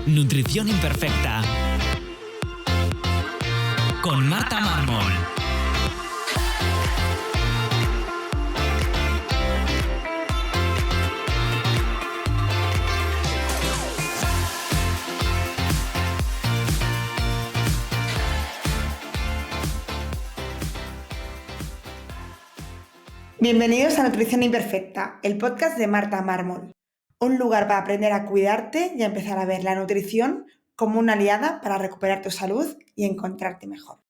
Nutrición Imperfecta con Marta Mármol. Bienvenidos a Nutrición Imperfecta, el podcast de Marta Mármol, un lugar para aprender a cuidarte y a empezar a ver la nutrición como una aliada para recuperar tu salud y encontrarte mejor.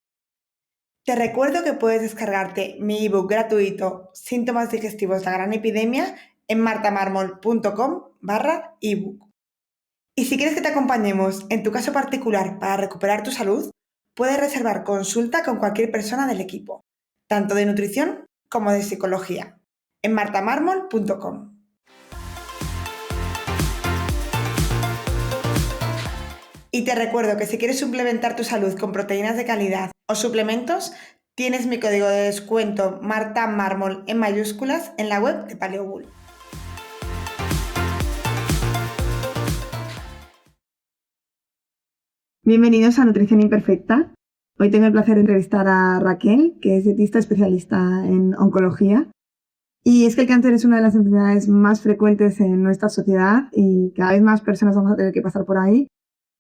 Te recuerdo que puedes descargarte mi ebook gratuito Síntomas digestivos de la gran epidemia en martamarmol.com/ebook. Y si quieres que te acompañemos en tu caso particular para recuperar tu salud, puedes reservar consulta con cualquier persona del equipo, tanto de nutrición como de psicología, en martamarmol.com. Y te recuerdo que si quieres suplementar tu salud con proteínas de calidad o suplementos, tienes mi código de descuento MartaMármol en mayúsculas en la web de Paleobull. Bienvenidos a Nutrición Imperfecta. Hoy tengo el placer de entrevistar a Raquel, que es dietista especialista en oncología. Y es que el cáncer es una de las enfermedades más frecuentes en nuestra sociedad y cada vez más personas vamos a tener que pasar por ahí.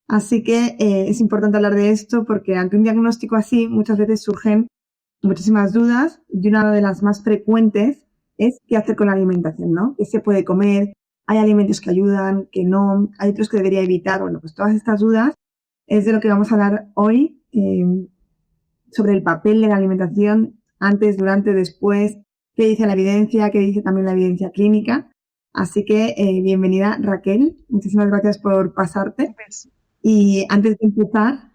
Así que es importante hablar de esto porque ante un diagnóstico así muchas veces surgen muchísimas dudas y una de las más frecuentes es qué hacer con la alimentación, ¿no? ¿Qué se puede comer? ¿Hay alimentos que ayudan? ¿Que no? ¿Hay otros que debería evitar? Bueno, pues todas estas dudas es de lo que vamos a hablar hoy, sobre el papel de la alimentación antes, durante, después, qué dice la evidencia, qué dice también la evidencia clínica. Así que bienvenida, Raquel. Muchísimas gracias por pasarte. Y antes de empezar,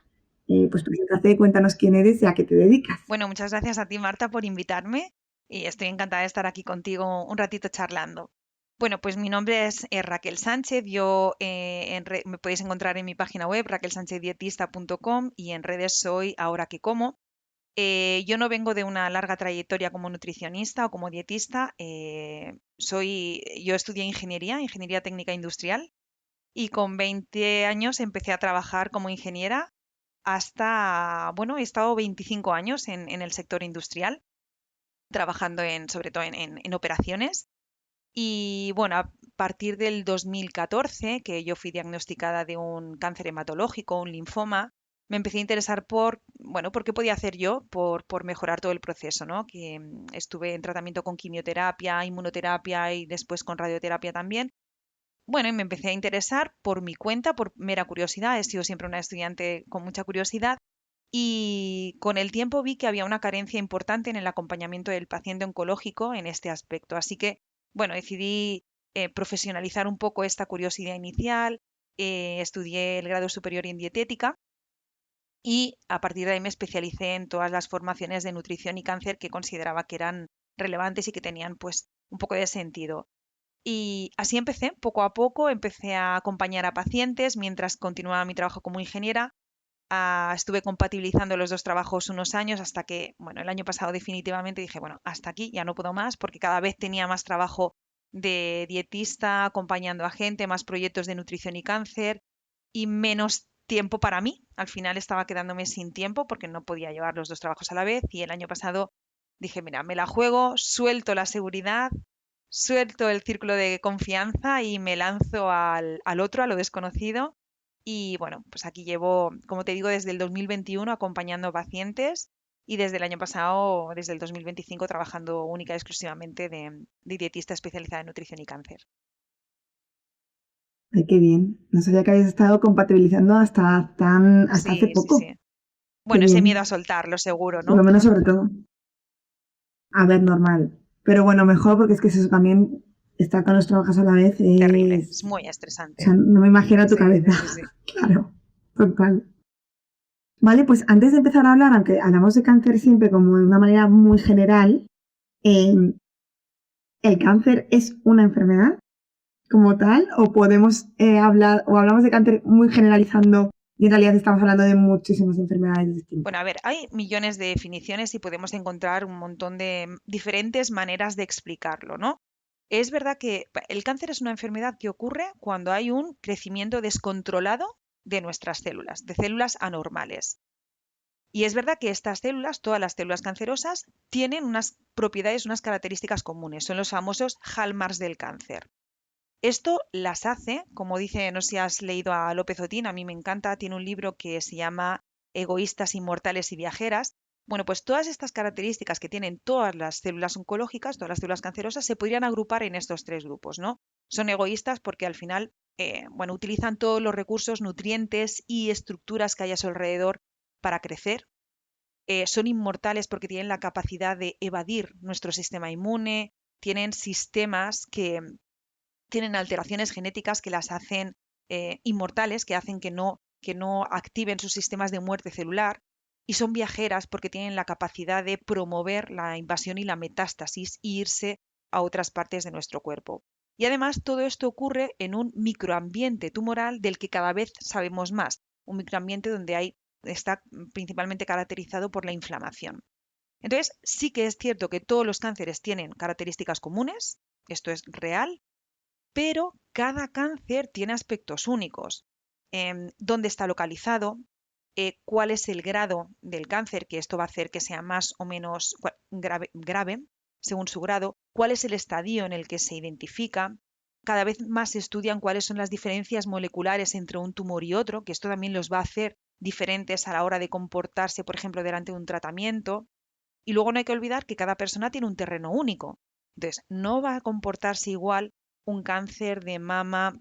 pues preséntate, cuéntanos quién eres y a qué te dedicas. Bueno, muchas gracias a ti, Marta, por invitarme y estoy encantada de estar aquí contigo un ratito charlando. Bueno, pues mi nombre es Raquel Sánchez. Yo me podéis encontrar en mi página web, raquelsánchezdietista.com, y en redes soy Ahora que Como. Yo no vengo de una larga trayectoria como nutricionista o como dietista. Yo estudié ingeniería técnica industrial, y con 20 años empecé a trabajar como ingeniera hasta, he estado 25 años en el sector industrial, trabajando sobre todo en operaciones. Y bueno, a partir del 2014, que yo fui diagnosticada de un cáncer hematológico, un linfoma, me empecé a interesar por qué podía hacer yo por mejorar todo el proceso, ¿no? Que estuve en tratamiento con quimioterapia, inmunoterapia y después con radioterapia también. Bueno, y me empecé a interesar por mi cuenta, por mera curiosidad. He sido siempre una estudiante con mucha curiosidad. Y con el tiempo vi que había una carencia importante en el acompañamiento del paciente oncológico en este aspecto. Así que, decidí profesionalizar un poco esta curiosidad inicial. Estudié el grado superior en dietética y a partir de ahí me especialicé en todas las formaciones de nutrición y cáncer que consideraba que eran relevantes y que tenían pues un poco de sentido. Y así empecé, poco a poco, empecé a acompañar a pacientes mientras continuaba mi trabajo como ingeniera. Estuve compatibilizando los dos trabajos unos años hasta que, el año pasado definitivamente dije, hasta aquí, ya no puedo más, porque cada vez tenía más trabajo de dietista, acompañando a gente, más proyectos de nutrición y cáncer y menos tiempo para mí. Al final estaba quedándome sin tiempo porque no podía llevar los dos trabajos a la vez, y el año pasado dije, mira, me la juego, suelto la seguridad, suelto el círculo de confianza y me lanzo al otro, a lo desconocido. Y pues aquí llevo, como te digo, desde el 2021 acompañando a pacientes y desde el año pasado, desde el 2025, trabajando única y exclusivamente de dietista especializada en nutrición y cáncer. Ay, qué bien. No sabía que habías estado compatibilizando hasta hace poco. Sí. Bueno, ese miedo a soltarlo, seguro, ¿no? Por lo menos, sobre todo. A ver, normal. Pero bueno, mejor, porque es que eso también, estar con los trabajos a la vez es... Terrible, es muy estresante. O sea, no me imagino tu cabeza. Sí. Claro, total. Vale, pues antes de empezar a hablar, aunque hablamos de cáncer siempre como de una manera muy general, ¿el cáncer es una enfermedad como tal? ¿O podemos hablamos de cáncer muy generalizando y en realidad estamos hablando de muchísimas enfermedades distintas? Bueno, a ver, hay millones de definiciones y podemos encontrar un montón de diferentes maneras de explicarlo, ¿no? Es verdad que el cáncer es una enfermedad que ocurre cuando hay un crecimiento descontrolado de nuestras células, de células anormales. Y es verdad que estas células, todas las células cancerosas, tienen unas propiedades, unas características comunes. Son los famosos hallmarks del cáncer. Esto las hace, como dice, no sé si has leído a López Otín, a mí me encanta, tiene un libro que se llama Egoístas, Inmortales y Viajeras. Bueno, pues todas estas características que tienen todas las células oncológicas, todas las células cancerosas, se podrían agrupar en estos tres grupos, ¿no? Son egoístas porque al final, bueno, utilizan todos los recursos, nutrientes y estructuras que hay a su alrededor para crecer. Son inmortales porque tienen la capacidad de evadir nuestro sistema inmune, tienen sistemas que tienen alteraciones genéticas que las hacen inmortales, que hacen que no activen sus sistemas de muerte celular, y son viajeras porque tienen la capacidad de promover la invasión y la metástasis e irse a otras partes de nuestro cuerpo. Y además todo esto ocurre en un microambiente tumoral del que cada vez sabemos más, un microambiente donde está principalmente caracterizado por la inflamación. Entonces, sí que es cierto que todos los cánceres tienen características comunes, esto es real, pero cada cáncer tiene aspectos únicos. ¿Dónde está localizado? ¿Cuál es el grado del cáncer? Que esto va a hacer que sea más o menos grave, según su grado. ¿Cuál es el estadio en el que se identifica? Cada vez más se estudian cuáles son las diferencias moleculares entre un tumor y otro, que esto también los va a hacer diferentes a la hora de comportarse, por ejemplo, delante de un tratamiento. Y luego no hay que olvidar que cada persona tiene un terreno único. Entonces, no va a comportarse igual un cáncer de mama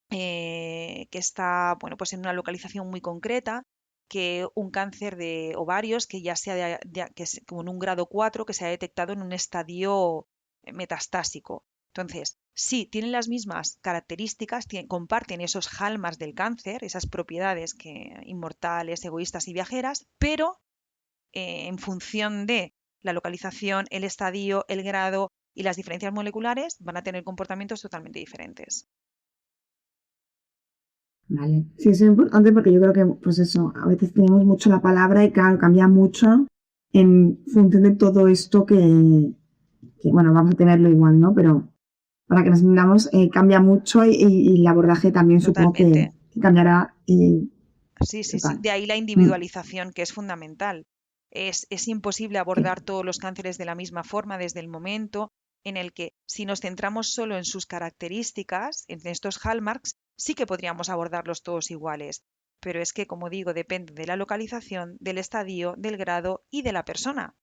que está, bueno, pues en una localización muy concreta, que un cáncer de ovarios que ya sea que es como en un grado 4 que se ha detectado en un estadio metastásico. Entonces, sí, tienen las mismas características, comparten esos hallmarks del cáncer, esas propiedades inmortales, egoístas y viajeras, pero en función de la localización, el estadio, el grado y las diferencias moleculares, van a tener comportamientos totalmente diferentes. Vale, sí, eso es importante porque yo creo que, pues eso, a veces tenemos mucho la palabra y claro, cambia mucho en función de todo esto que, bueno, vamos a tenerlo igual, ¿no? Pero para que nos entendamos, cambia mucho y el abordaje también supongo que Totalmente. cambiará Sí, sí, sí. total. De ahí la Mm, individualización, que es fundamental. Es imposible sí. abordar todos los cánceres de la misma forma desde el momento en el que, si nos centramos solo en sus características, en estos hallmarks, sí que podríamos abordarlos todos iguales. Pero es que, como digo, depende de la localización, del estadio, del grado y de la persona.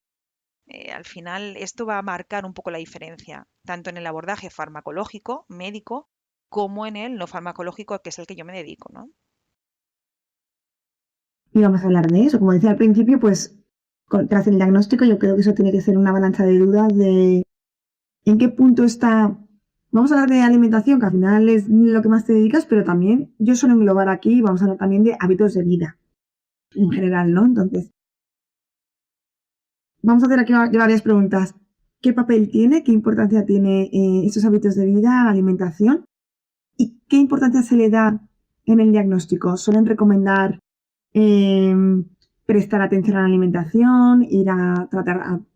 Al final, esto va a marcar un poco la diferencia, tanto en el abordaje farmacológico, médico, como en el no farmacológico, que es el que yo me dedico, ¿no? Y vamos a hablar de eso. Como decía al principio, pues tras el diagnóstico yo creo que eso tiene que ser una balanza de dudas de en qué punto está. Vamos a hablar de alimentación, que al final es lo que más te dedicas, pero también yo suelo englobar aquí, vamos a hablar también de hábitos de vida en general, ¿no? Entonces, vamos a hacer aquí varias preguntas. ¿Qué papel tiene, qué importancia tiene estos hábitos de vida, alimentación? ¿Y qué importancia se le da en el diagnóstico? ¿Suelen recomendar eh, prestar atención a la alimentación, ir a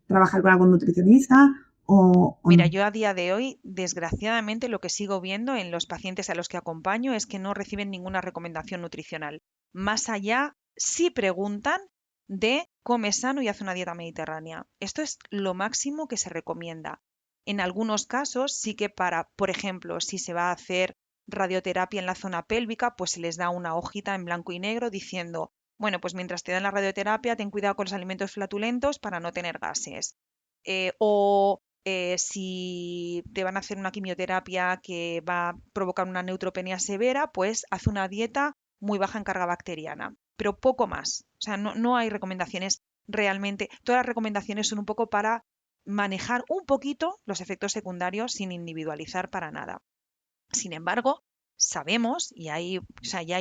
trabajar con algún nutricionista o Mira, no? yo a día de hoy, desgraciadamente, lo que sigo viendo en los pacientes a los que acompaño es que no reciben ninguna recomendación nutricional. Más allá, sí preguntan de come sano y haz una dieta mediterránea. Esto es lo máximo que se recomienda. En algunos casos, sí que por ejemplo, si se va a hacer radioterapia en la zona pélvica, pues se les da una hojita en blanco y negro diciendo, bueno, pues mientras te dan la radioterapia, ten cuidado con los alimentos flatulentos para no tener gases. Si te van a hacer una quimioterapia que va a provocar una neutropenia severa, pues haz una dieta muy baja en carga bacteriana, pero poco más. O sea, no hay recomendaciones realmente. Todas las recomendaciones son un poco para manejar un poquito los efectos secundarios sin individualizar para nada. Sin embargo, sabemos, ya hay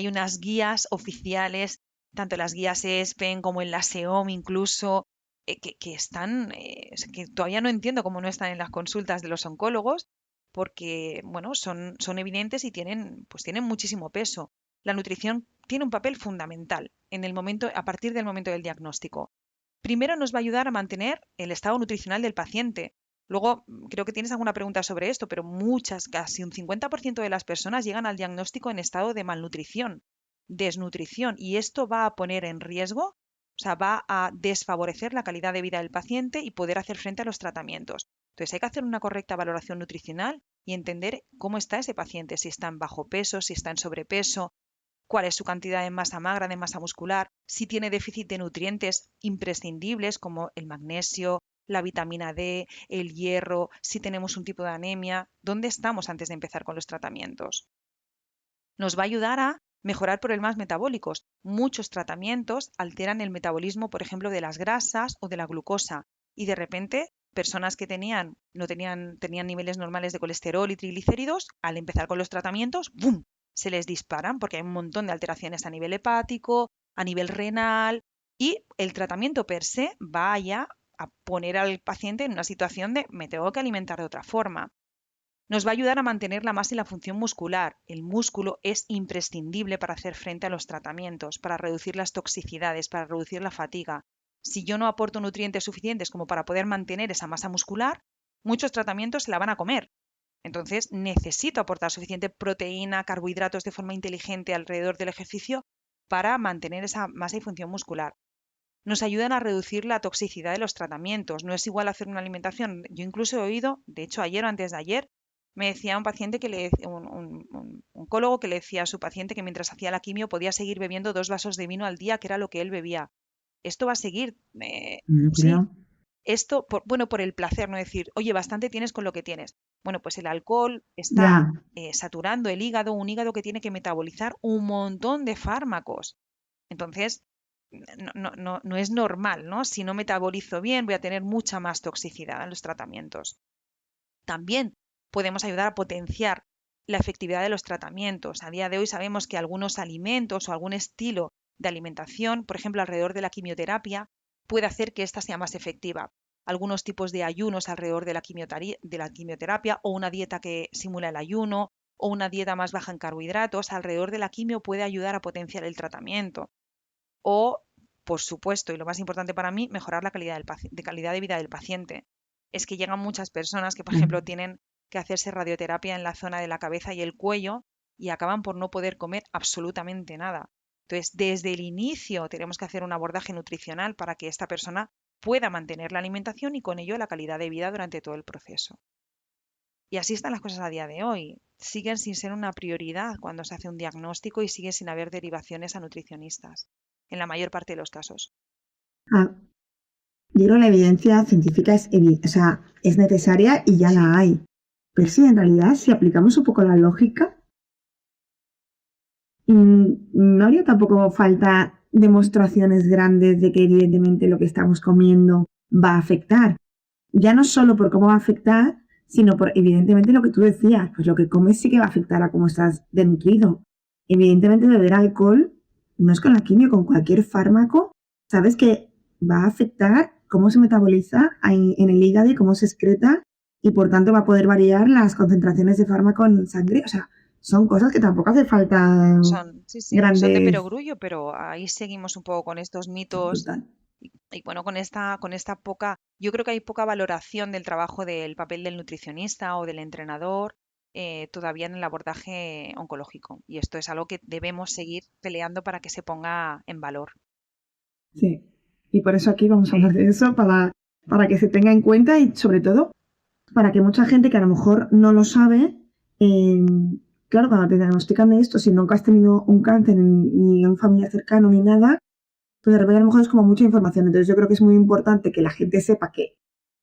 unas guías oficiales, tanto las guías ESPEN como en la SEOM incluso, que todavía no entiendo cómo no están en las consultas de los oncólogos, porque bueno, son evidentes y tienen muchísimo peso. La nutrición tiene un papel fundamental a partir del momento del diagnóstico. Primero nos va a ayudar a mantener el estado nutricional del paciente. Luego, creo que tienes alguna pregunta sobre esto, pero casi un 50% de las personas llegan al diagnóstico en estado de malnutrición. desnutrición, y esto va a poner en riesgo, o sea, va a desfavorecer la calidad de vida del paciente y poder hacer frente a los tratamientos. Entonces hay que hacer una correcta valoración nutricional y entender cómo está ese paciente, si está en bajo peso, si está en sobrepeso, cuál es su cantidad de masa magra, de masa muscular, si tiene déficit de nutrientes imprescindibles como el magnesio, la vitamina D, el hierro, si tenemos un tipo de anemia, dónde estamos antes de empezar con los tratamientos. Nos va a ayudar a mejorar problemas metabólicos. Muchos tratamientos alteran el metabolismo, por ejemplo, de las grasas o de la glucosa, y de repente personas que tenían niveles normales de colesterol y triglicéridos, al empezar con los tratamientos, ¡bum!, se les disparan porque hay un montón de alteraciones a nivel hepático, a nivel renal, y el tratamiento per se va ya a poner al paciente en una situación de me tengo que alimentar de otra forma. Nos va a ayudar a mantener la masa y la función muscular. El músculo es imprescindible para hacer frente a los tratamientos, para reducir las toxicidades, para reducir la fatiga. Si yo no aporto nutrientes suficientes como para poder mantener esa masa muscular, muchos tratamientos se la van a comer. Entonces necesito aportar suficiente proteína, carbohidratos de forma inteligente alrededor del ejercicio para mantener esa masa y función muscular. Nos ayudan a reducir la toxicidad de los tratamientos. No es igual hacer una alimentación. Yo incluso he oído, de hecho ayer o antes de ayer, me decía un paciente un oncólogo que le decía a su paciente que mientras hacía la quimio podía seguir bebiendo 2 vasos de vino al día, que era lo que él bebía. Esto va a seguir. Sí, esto, por el placer, no decir, oye, bastante tienes con lo que tienes. Bueno, pues el alcohol está saturando el hígado, un hígado que tiene que metabolizar un montón de fármacos. Entonces, no es normal, ¿no? Si no metabolizo bien, voy a tener mucha más toxicidad en los tratamientos. También podemos ayudar a potenciar la efectividad de los tratamientos. A día de hoy sabemos que algunos alimentos o algún estilo de alimentación, por ejemplo, alrededor de la quimioterapia, puede hacer que ésta sea más efectiva. Algunos tipos de ayunos alrededor de la quimioterapia o una dieta que simula el ayuno o una dieta más baja en carbohidratos alrededor de la quimio puede ayudar a potenciar el tratamiento. O, por supuesto, y lo más importante para mí, mejorar la calidad de vida del paciente. Es que llegan muchas personas que, por ejemplo, tienen que hacerse radioterapia en la zona de la cabeza y el cuello y acaban por no poder comer absolutamente nada. Entonces, desde el inicio tenemos que hacer un abordaje nutricional para que esta persona pueda mantener la alimentación y con ello la calidad de vida durante todo el proceso. Y así están las cosas a día de hoy. Siguen sin ser una prioridad cuando se hace un diagnóstico y sigue sin haber derivaciones a nutricionistas, en la mayor parte de los casos. Yo creo que la evidencia científica es necesaria y ya la hay. Pero sí, en realidad, si aplicamos un poco la lógica, no haría tampoco falta demostraciones grandes de que evidentemente lo que estamos comiendo va a afectar. Ya no solo por cómo va a afectar, sino por evidentemente lo que tú decías, pues lo que comes sí que va a afectar a cómo estás desnutrido. Evidentemente beber alcohol, no es con la quimio, con cualquier fármaco, sabes que va a afectar cómo se metaboliza en el hígado y cómo se excreta y por tanto va a poder variar las concentraciones de fármaco en sangre. O sea, son cosas que tampoco hace falta grandes... Son de perogrullo, pero ahí seguimos un poco con estos mitos. Total. Y bueno, con esta poca, yo creo que hay poca valoración del trabajo del papel del nutricionista o del entrenador todavía en el abordaje oncológico. Y esto es algo que debemos seguir peleando para que se ponga en valor. Sí, y por eso aquí vamos a hablar de eso, para que se tenga en cuenta y sobre todo para que mucha gente que a lo mejor no lo sabe, claro, cuando te diagnostican de esto, si nunca has tenido un cáncer ni en familia cercano ni nada, pues de repente a lo mejor es como mucha información. Entonces yo creo que es muy importante que la gente sepa que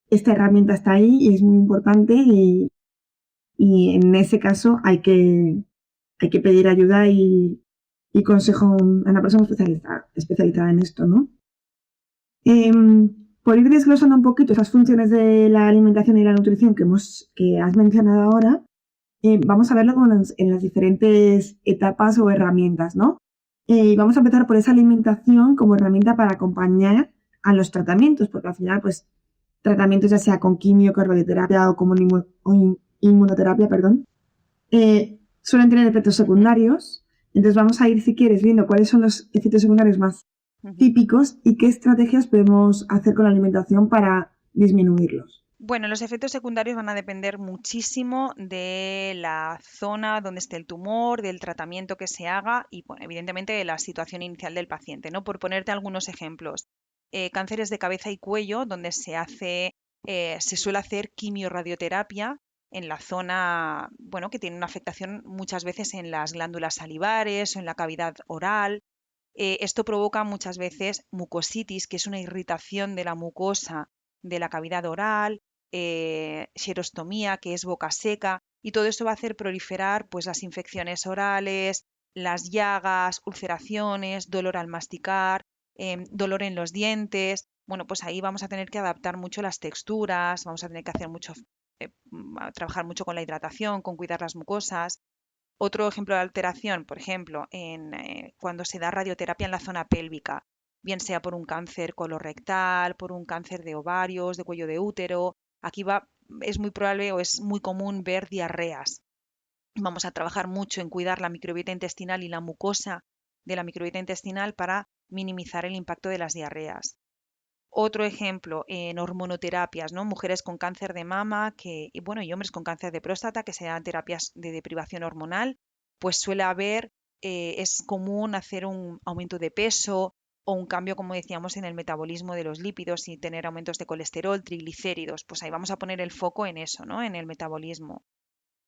esta herramienta está ahí y es muy importante y en ese caso hay que pedir ayuda y consejo a una persona especializada en esto, ¿no? Por ir desglosando un poquito esas funciones de la alimentación y la nutrición que has mencionado ahora, vamos a verlo como en las diferentes etapas o herramientas, ¿no? Vamos a empezar por esa alimentación como herramienta para acompañar a los tratamientos, porque al final, pues, tratamientos ya sea con quimio, radioterapia o como inmunoterapia, suelen tener efectos secundarios. Entonces vamos a ir, si quieres, viendo cuáles son los efectos secundarios más típicos y qué estrategias podemos hacer con la alimentación para disminuirlos. Bueno, los efectos secundarios van a depender muchísimo de la zona donde esté el tumor, del tratamiento que se haga y, bueno, evidentemente de la situación inicial del paciente, ¿no? Por ponerte algunos ejemplos, cánceres de cabeza y cuello, donde se suele hacer quimiorradioterapia en la zona, bueno, que tiene una afectación muchas veces en las glándulas salivares o en la cavidad oral. Esto provoca muchas veces mucositis, que es una irritación de la mucosa de la cavidad oral, xerostomía, que es boca seca, y todo esto va a hacer proliferar pues, las infecciones orales, las llagas, ulceraciones, dolor al masticar, dolor en los dientes. Bueno, pues ahí vamos a tener que adaptar mucho las texturas, vamos a tener que hacer a trabajar mucho con la hidratación, con cuidar las mucosas. Otro ejemplo de alteración, por ejemplo, cuando se da radioterapia en la zona pélvica, bien sea por un cáncer colorectal, por un cáncer de ovarios, de cuello de útero. Es muy probable o es muy común ver diarreas. Vamos a trabajar mucho en cuidar la microbiota intestinal y la mucosa de la microbiota intestinal para minimizar el impacto de las diarreas. Otro ejemplo, en hormonoterapias, ¿no? Mujeres con cáncer de mama y hombres con cáncer de próstata que se dan terapias de deprivación hormonal, pues es común hacer un aumento de peso o un cambio, como decíamos, en el metabolismo de los lípidos y tener aumentos de colesterol, triglicéridos. Pues ahí vamos a poner el foco en eso, ¿no? En el metabolismo.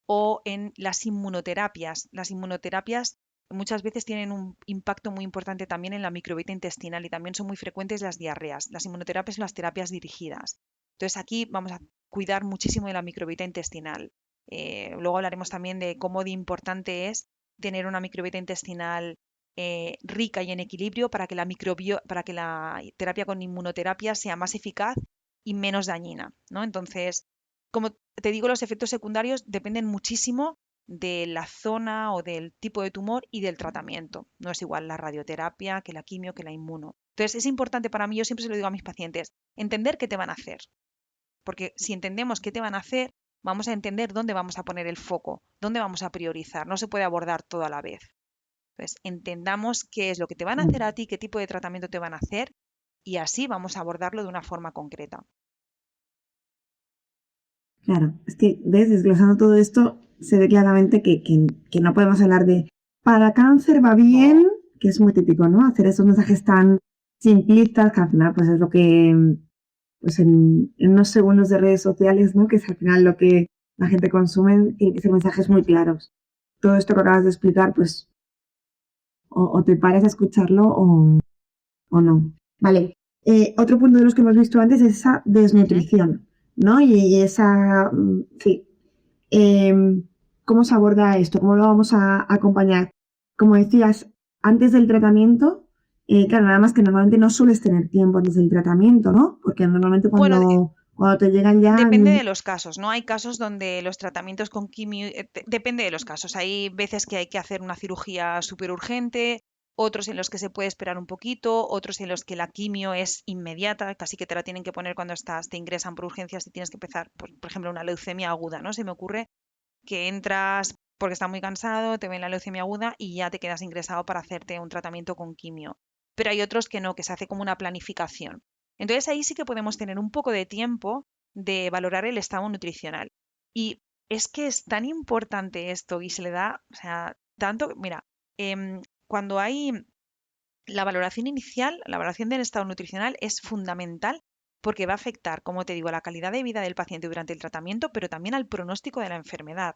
O en las inmunoterapias. Las inmunoterapias muchas veces tienen un impacto muy importante también en la microbiota intestinal y también son muy frecuentes las diarreas. Las inmunoterapias son las terapias dirigidas. Entonces aquí vamos a cuidar muchísimo de la microbiota intestinal. Luego hablaremos también de cómo de importante es tener una microbiota intestinal rica y en equilibrio para que la terapia con inmunoterapia sea más eficaz y menos dañina, ¿no? Entonces, como te digo, los efectos secundarios dependen muchísimo de la zona o del tipo de tumor y del tratamiento. No es igual la radioterapia que la quimio, que la inmuno. Entonces es importante para mí, yo siempre se lo digo a mis pacientes, entender qué te van a hacer. Porque si entendemos qué te van a hacer, vamos a entender dónde vamos a poner el foco, dónde vamos a priorizar. No se puede abordar todo a la vez. Entonces, entendamos qué es lo que te van a hacer a ti, qué tipo de tratamiento te van a hacer y así vamos a abordarlo de una forma concreta. Claro, es que, ves, desglosando todo esto, se ve claramente que no podemos hablar de para cáncer va bien, que es muy típico, ¿no? Hacer esos mensajes tan simplistas, que al final pues es lo que, pues en unos segundos de redes sociales, ¿no? Que es al final lo que la gente consume, tiene que ser mensajes muy claros. Todo esto que acabas de explicar, pues o te paras a escucharlo o no. Vale. Otro punto de los que hemos visto antes es esa Ujú. desnutrición, ¿no? Y esa, sí. ¿Cómo se aborda esto? ¿Cómo lo vamos a acompañar? Como decías, antes del tratamiento, claro, nada más que normalmente no sueles tener tiempo antes del tratamiento, ¿no? Porque normalmente Bueno, cuando te llegan ya... depende de los casos, ¿no? Hay casos donde los tratamientos con quimio, depende de los casos. Hay veces que hay que hacer una cirugía súper urgente, otros en los que se puede esperar un poquito, otros en los que la quimio es inmediata, casi que te la tienen que poner cuando te ingresan por urgencias y tienes que empezar, por ejemplo, una leucemia aguda, ¿no? Se me ocurre que entras porque estás muy cansado, te ven la leucemia aguda y ya te quedas ingresado para hacerte un tratamiento con quimio. Pero hay otros que no, que se hace como una planificación. Entonces ahí sí que podemos tener un poco de tiempo de valorar el estado nutricional. Y es que es tan importante esto y se le da, o sea, tanto, mira, cuando hay la valoración inicial, la valoración del estado nutricional es fundamental porque va a afectar, como te digo, a la calidad de vida del paciente durante el tratamiento, pero también al pronóstico de la enfermedad.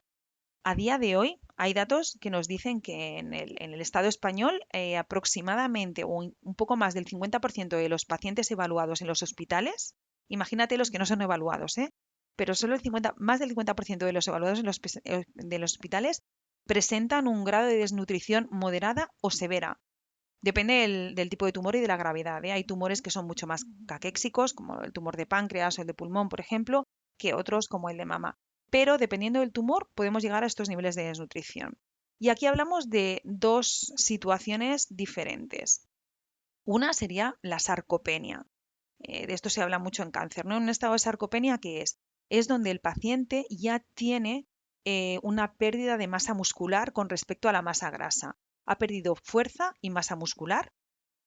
A día de hoy hay datos que nos dicen que en el Estado español aproximadamente o un poco más del 50% de los pacientes evaluados en los hospitales, imagínate los que no son evaluados, pero solo más del 50% de los evaluados de los hospitales presentan un grado de desnutrición moderada o severa. Depende del tipo de tumor y de la gravedad, ¿eh? Hay tumores que son mucho más caquéxicos, como el tumor de páncreas o el de pulmón, por ejemplo, que otros como el de mama. Pero dependiendo del tumor, podemos llegar a estos niveles de desnutrición. Y aquí hablamos de dos situaciones diferentes. Una sería la sarcopenia. De esto se habla mucho en cáncer, ¿no? Un estado de sarcopenia, ¿qué es? Es donde el paciente ya tiene una pérdida de masa muscular con respecto a la masa grasa. Ha perdido fuerza y masa muscular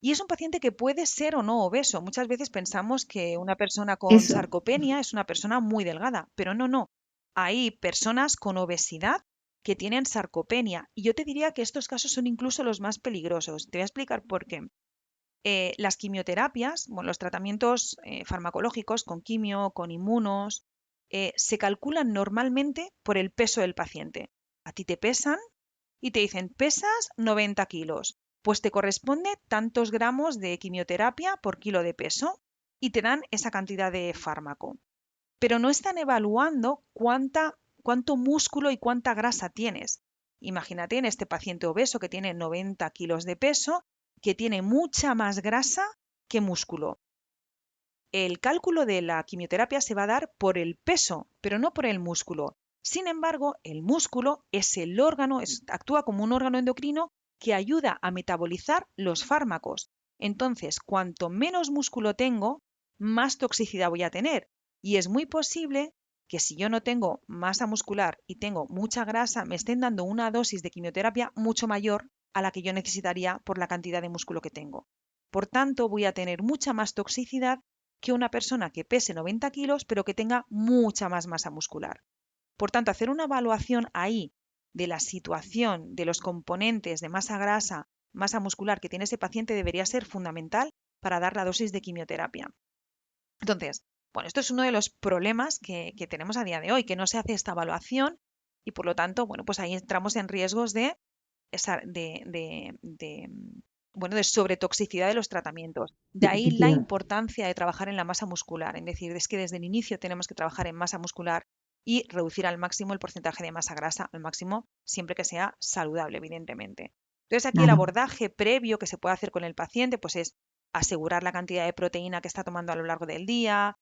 Y es un paciente que puede ser o no obeso. Muchas veces pensamos que una persona con Eso. sarcopenia es una persona muy delgada, pero no. Hay personas con obesidad que tienen sarcopenia. Y yo te diría que estos casos son incluso los más peligrosos. Te voy a explicar por qué. Las quimioterapias, bueno, los tratamientos farmacológicos con quimio, con inmunos, se calculan normalmente por el peso del paciente. A ti te pesan y te dicen, pesas 90 kilos, pues te corresponde tantos gramos de quimioterapia por kilo de peso y te dan esa cantidad de fármaco. Pero no están evaluando cuánto músculo y cuánta grasa tienes. Imagínate en este paciente obeso que tiene 90 kilos de peso, que tiene mucha más grasa que músculo. El cálculo de la quimioterapia se va a dar por el peso, pero no por el músculo. Sin embargo, el músculo es el órgano, actúa como un órgano endocrino que ayuda a metabolizar los fármacos. Entonces, cuanto menos músculo tengo, más toxicidad voy a tener. Y es muy posible que si yo no tengo masa muscular y tengo mucha grasa, me estén dando una dosis de quimioterapia mucho mayor a la que yo necesitaría por la cantidad de músculo que tengo. Por tanto, voy a tener mucha más toxicidad que una persona que pese 90 kilos pero que tenga mucha más masa muscular. Por tanto, hacer una evaluación ahí de la situación de los componentes de masa grasa, masa muscular que tiene ese paciente debería ser fundamental para dar la dosis de quimioterapia. Entonces, bueno, esto es uno de los problemas que tenemos a día de hoy, que no se hace esta evaluación y por lo tanto, bueno, pues ahí entramos en riesgos de sobretoxicidad de los tratamientos. De ahí la Toxicidad. importancia de trabajar en la masa muscular. Es decir, es que desde el inicio tenemos que trabajar en masa muscular y reducir al máximo el porcentaje de masa grasa, al máximo siempre que sea saludable, evidentemente. Entonces aquí el Claro. abordaje previo que se puede hacer con el paciente pues es asegurar la cantidad de proteína que está tomando a lo largo del día,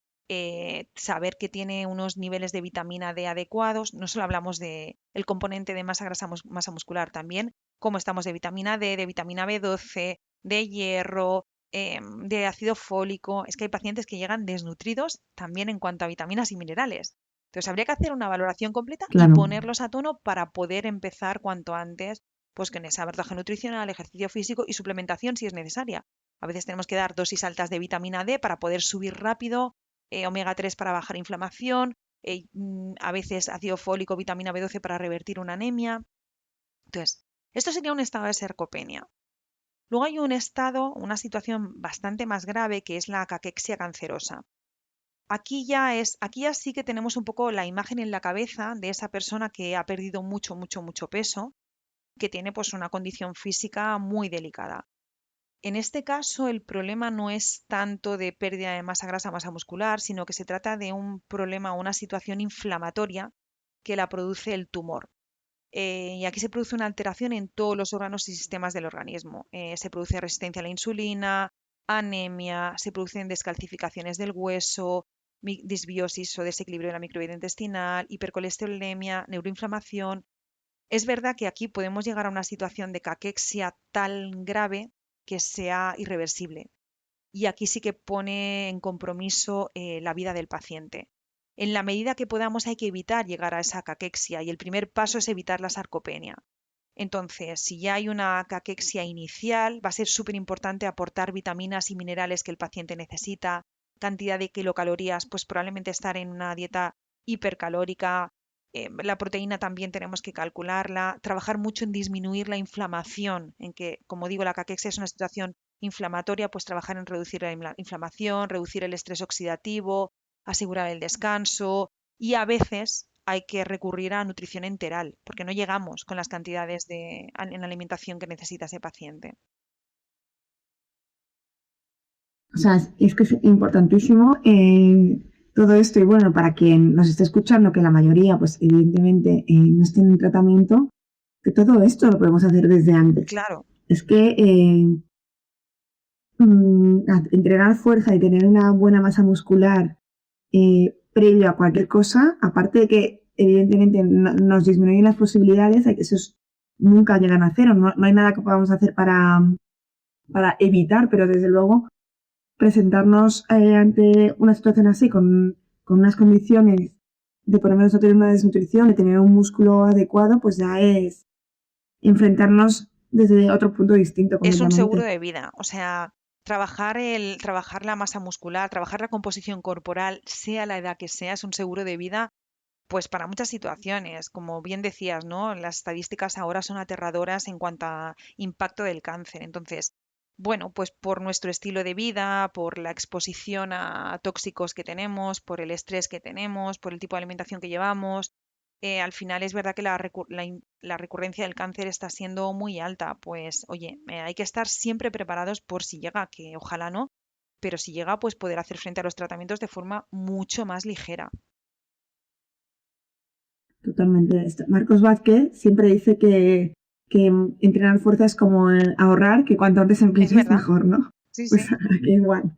saber que tiene unos niveles de vitamina D adecuados. No solo hablamos del componente de masa grasa, masa muscular, también cómo estamos de vitamina D, de vitamina B12, de hierro, de ácido fólico. Es que hay pacientes que llegan desnutridos también en cuanto a vitaminas y minerales. Entonces habría que hacer una valoración completa y Claro. ponerlos a tono para poder empezar cuanto antes pues con ese abordaje nutricional, ejercicio físico y suplementación si es necesaria. A veces tenemos que dar dosis altas de vitamina D para poder subir rápido, omega 3 para bajar inflamación, a veces ácido fólico, vitamina B12 para revertir una anemia. Entonces, esto sería un estado de sarcopenia. Luego hay un estado, una situación bastante más grave que es la caquexia cancerosa. Aquí ya sí que tenemos un poco la imagen en la cabeza de esa persona que ha perdido mucho peso, que tiene pues una condición física muy delicada. En este caso, el problema no es tanto de pérdida de masa grasa, masa muscular, sino que se trata de un problema o una situación inflamatoria que la produce el tumor. Y aquí se produce una alteración en todos los órganos y sistemas del organismo. Se produce resistencia a la insulina, anemia, se producen descalcificaciones del hueso, disbiosis o desequilibrio de la microbiota intestinal, hipercolesterolemia, neuroinflamación. Es verdad que aquí podemos llegar a una situación de caquexia tan grave que sea irreversible. Y aquí sí que pone en compromiso la vida del paciente. En la medida que podamos hay que evitar llegar a esa caquexia y el primer paso es evitar la sarcopenia. Entonces, si ya hay una caquexia inicial, va a ser súper importante aportar vitaminas y minerales que el paciente necesita, cantidad de kilocalorías, pues probablemente estar en una dieta hipercalórica. La proteína también tenemos que calcularla, trabajar mucho en disminuir la inflamación, en que, como digo, la caquexia es una situación inflamatoria, pues trabajar en reducir la inflamación, reducir el estrés oxidativo, asegurar el descanso y a veces hay que recurrir a nutrición enteral porque no llegamos con las cantidades en alimentación que necesita ese paciente. O sea, es que es importantísimo todo esto y bueno, para quien nos esté escuchando, que la mayoría, pues evidentemente no esté en tratamiento, que todo esto lo podemos hacer desde antes. Claro. Es que entrenar fuerza y tener una buena masa muscular previo a cualquier cosa, aparte de que evidentemente nos disminuyen las posibilidades, esos nunca llegan a cero, no hay nada que podamos hacer para evitar, pero desde luego presentarnos ante una situación así con unas condiciones de por lo menos no tener una desnutrición, de tener un músculo adecuado, pues ya es enfrentarnos desde otro punto distinto Es un seguro completamente. de vida. O sea, trabajar la masa muscular, trabajar la composición corporal, sea la edad que sea, es un seguro de vida, pues para muchas situaciones. Como bien decías, ¿no? Las estadísticas ahora son aterradoras en cuanto a impacto del cáncer. Entonces, bueno, pues por nuestro estilo de vida, por la exposición a tóxicos que tenemos, por el estrés que tenemos, por el tipo de alimentación que llevamos, al final es verdad que la recurrencia del cáncer está siendo muy alta. Pues, oye, hay que estar siempre preparados por si llega, que ojalá no, pero si llega, pues poder hacer frente a los tratamientos de forma mucho más ligera. Totalmente. Marcos Vázquez siempre dice que entrenar fuerza es como ahorrar, que cuanto antes Es empieces verdad, mejor, ¿no? sí, Pues sí, aquí igual.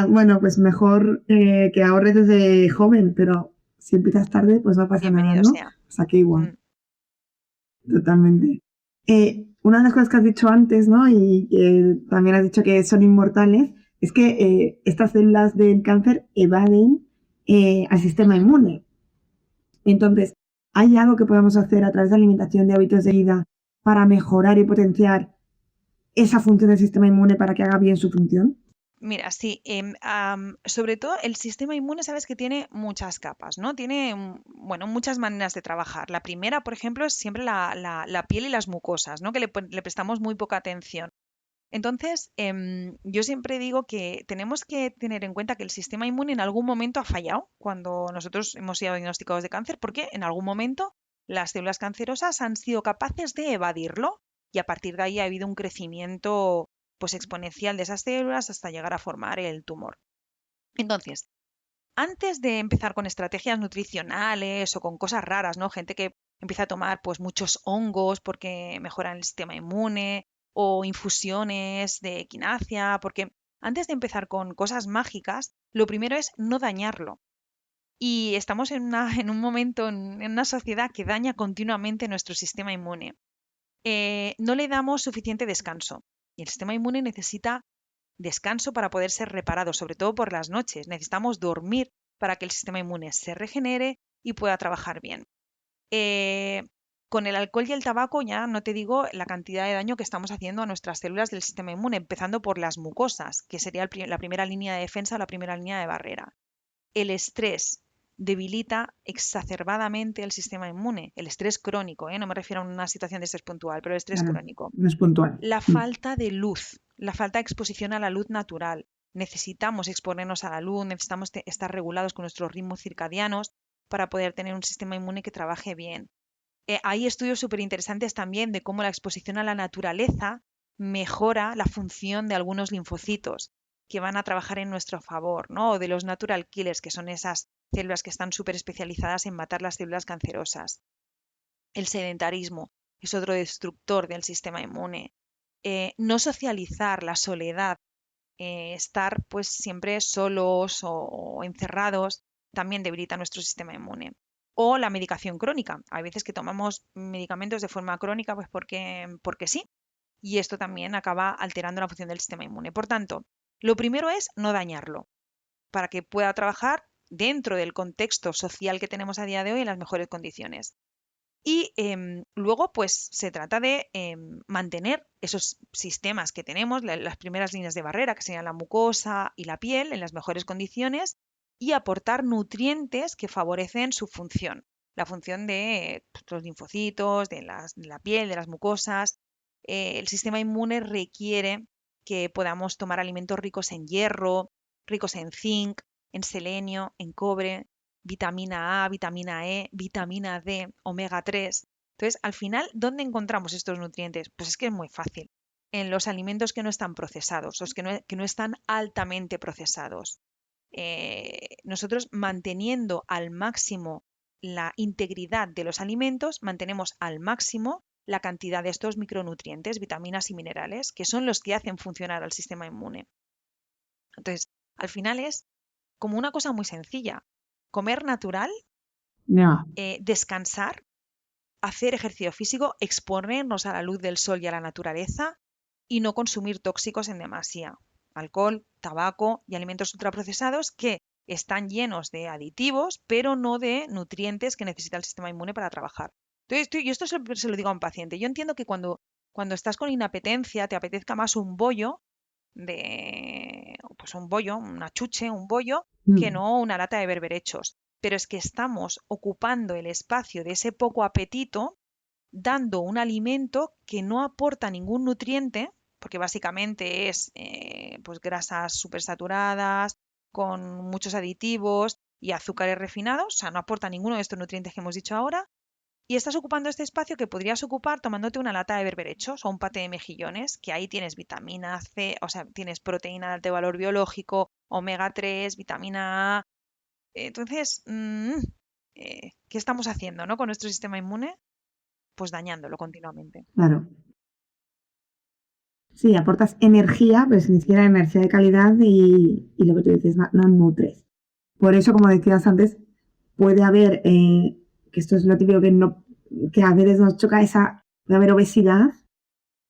Bueno, pues mejor que ahorres desde joven, pero si empiezas tarde, pues no pasa nada, bienvenido ¿no? sea. O sea que igual, Mm. totalmente. Una de las cosas que has dicho antes, ¿no? Y que también has dicho que son inmortales, es que estas células del cáncer evaden al sistema Ujú. inmune. Entonces, ¿hay algo que podamos hacer a través de alimentación, de hábitos de vida, para mejorar y potenciar esa función del sistema inmune para que haga bien su función? Mira, sí, sobre todo el sistema inmune, sabes que tiene muchas capas, ¿no? Tiene, bueno, muchas maneras de trabajar. La primera, por ejemplo, es siempre la piel y las mucosas, ¿no? Que le prestamos muy poca atención. Entonces, yo siempre digo que tenemos que tener en cuenta que el sistema inmune en algún momento ha fallado cuando nosotros hemos sido diagnosticados de cáncer, porque en algún momento las células cancerosas han sido capaces de evadirlo y a partir de ahí ha habido un crecimiento pues exponencial de esas células hasta llegar a formar el tumor. Entonces, antes de empezar con estrategias nutricionales o con cosas raras, ¿no? Gente que empieza a tomar pues muchos hongos porque mejoran el sistema inmune o infusiones de equinacia, porque antes de empezar con cosas mágicas, lo primero es no dañarlo. Y estamos en un momento, en una sociedad que daña continuamente nuestro sistema inmune. No le damos suficiente descanso y el sistema inmune necesita descanso para poder ser reparado, sobre todo por las noches. Necesitamos dormir para que el sistema inmune se regenere y pueda trabajar bien. Eh, con el alcohol y el tabaco ya no te digo la cantidad de daño que estamos haciendo a nuestras células del sistema inmune, empezando por las mucosas, que sería la primera línea de defensa o la primera línea de barrera. El estrés debilita exacerbadamente el sistema inmune, el estrés crónico, no me refiero a una situación de estrés puntual, pero el estrés Claro, crónico. no es puntual. La falta de luz, la falta de exposición a la luz natural. Necesitamos exponernos a la luz, necesitamos estar regulados con nuestros ritmos circadianos para poder tener un sistema inmune que trabaje bien. Hay estudios súper interesantes también de cómo la exposición a la naturaleza mejora la función de algunos linfocitos que van a trabajar en nuestro favor, ¿no? O de los natural killers, que son esas células que están súper especializadas en matar las células cancerosas. El sedentarismo es otro destructor del sistema inmune. No socializar, la soledad, estar pues siempre solos o encerrados, también debilita nuestro sistema inmune. O la medicación crónica. Hay veces que tomamos medicamentos de forma crónica pues porque sí. Y esto también acaba alterando la función del sistema inmune. Por tanto, lo primero es no dañarlo para que pueda trabajar dentro del contexto social que tenemos a día de hoy en las mejores condiciones. Y luego, pues se trata de mantener esos sistemas que tenemos, las primeras líneas de barrera, que serían la mucosa y la piel, en las mejores condiciones y aportar nutrientes que favorecen su función, la función de los linfocitos, de la piel, de las mucosas. El sistema inmune requiere que podamos tomar alimentos ricos en hierro, ricos en zinc, en selenio, en cobre, vitamina A, vitamina E, vitamina D, omega 3. Entonces, al final, ¿dónde encontramos estos nutrientes? Pues es que es muy fácil. En los alimentos que no están procesados, los que no están altamente procesados. Nosotros manteniendo al máximo la integridad de los alimentos, mantenemos al máximo la cantidad de estos micronutrientes, vitaminas y minerales, que son los que hacen funcionar al sistema inmune. Entonces, al final es como una cosa muy sencilla. Comer natural, Ya, descansar, hacer ejercicio físico, exponernos a la luz del sol y a la naturaleza y no consumir tóxicos en demasía. Alcohol, tabaco y alimentos ultraprocesados que están llenos de aditivos, pero no de nutrientes que necesita el sistema inmune para trabajar. Entonces, yo esto se lo digo a un paciente. Yo entiendo que cuando cuando estás con inapetencia, te apetezca más un bollo pues un bollo, una chuche, un bollo, que Mm. no una lata de berberechos. Pero es que estamos ocupando el espacio de ese poco apetito, dando un alimento que no aporta ningún nutriente, porque básicamente es pues grasas supersaturadas, con muchos aditivos y azúcares refinados, o sea, no aporta ninguno de estos nutrientes que hemos dicho ahora, y estás ocupando este espacio que podrías ocupar tomándote una lata de berberechos o un paté de mejillones, que ahí tienes vitamina C, o sea, tienes proteína de alto valor biológico, omega 3, vitamina A. Entonces, ¿qué estamos haciendo, no, con nuestro sistema inmune? Pues dañándolo continuamente. Claro. Sí, aportas energía, pero ni siquiera energía de calidad y lo que tú dices, no nutres. Por eso, como decías antes, puede haber, que esto es lo típico que a veces nos choca, puede haber obesidad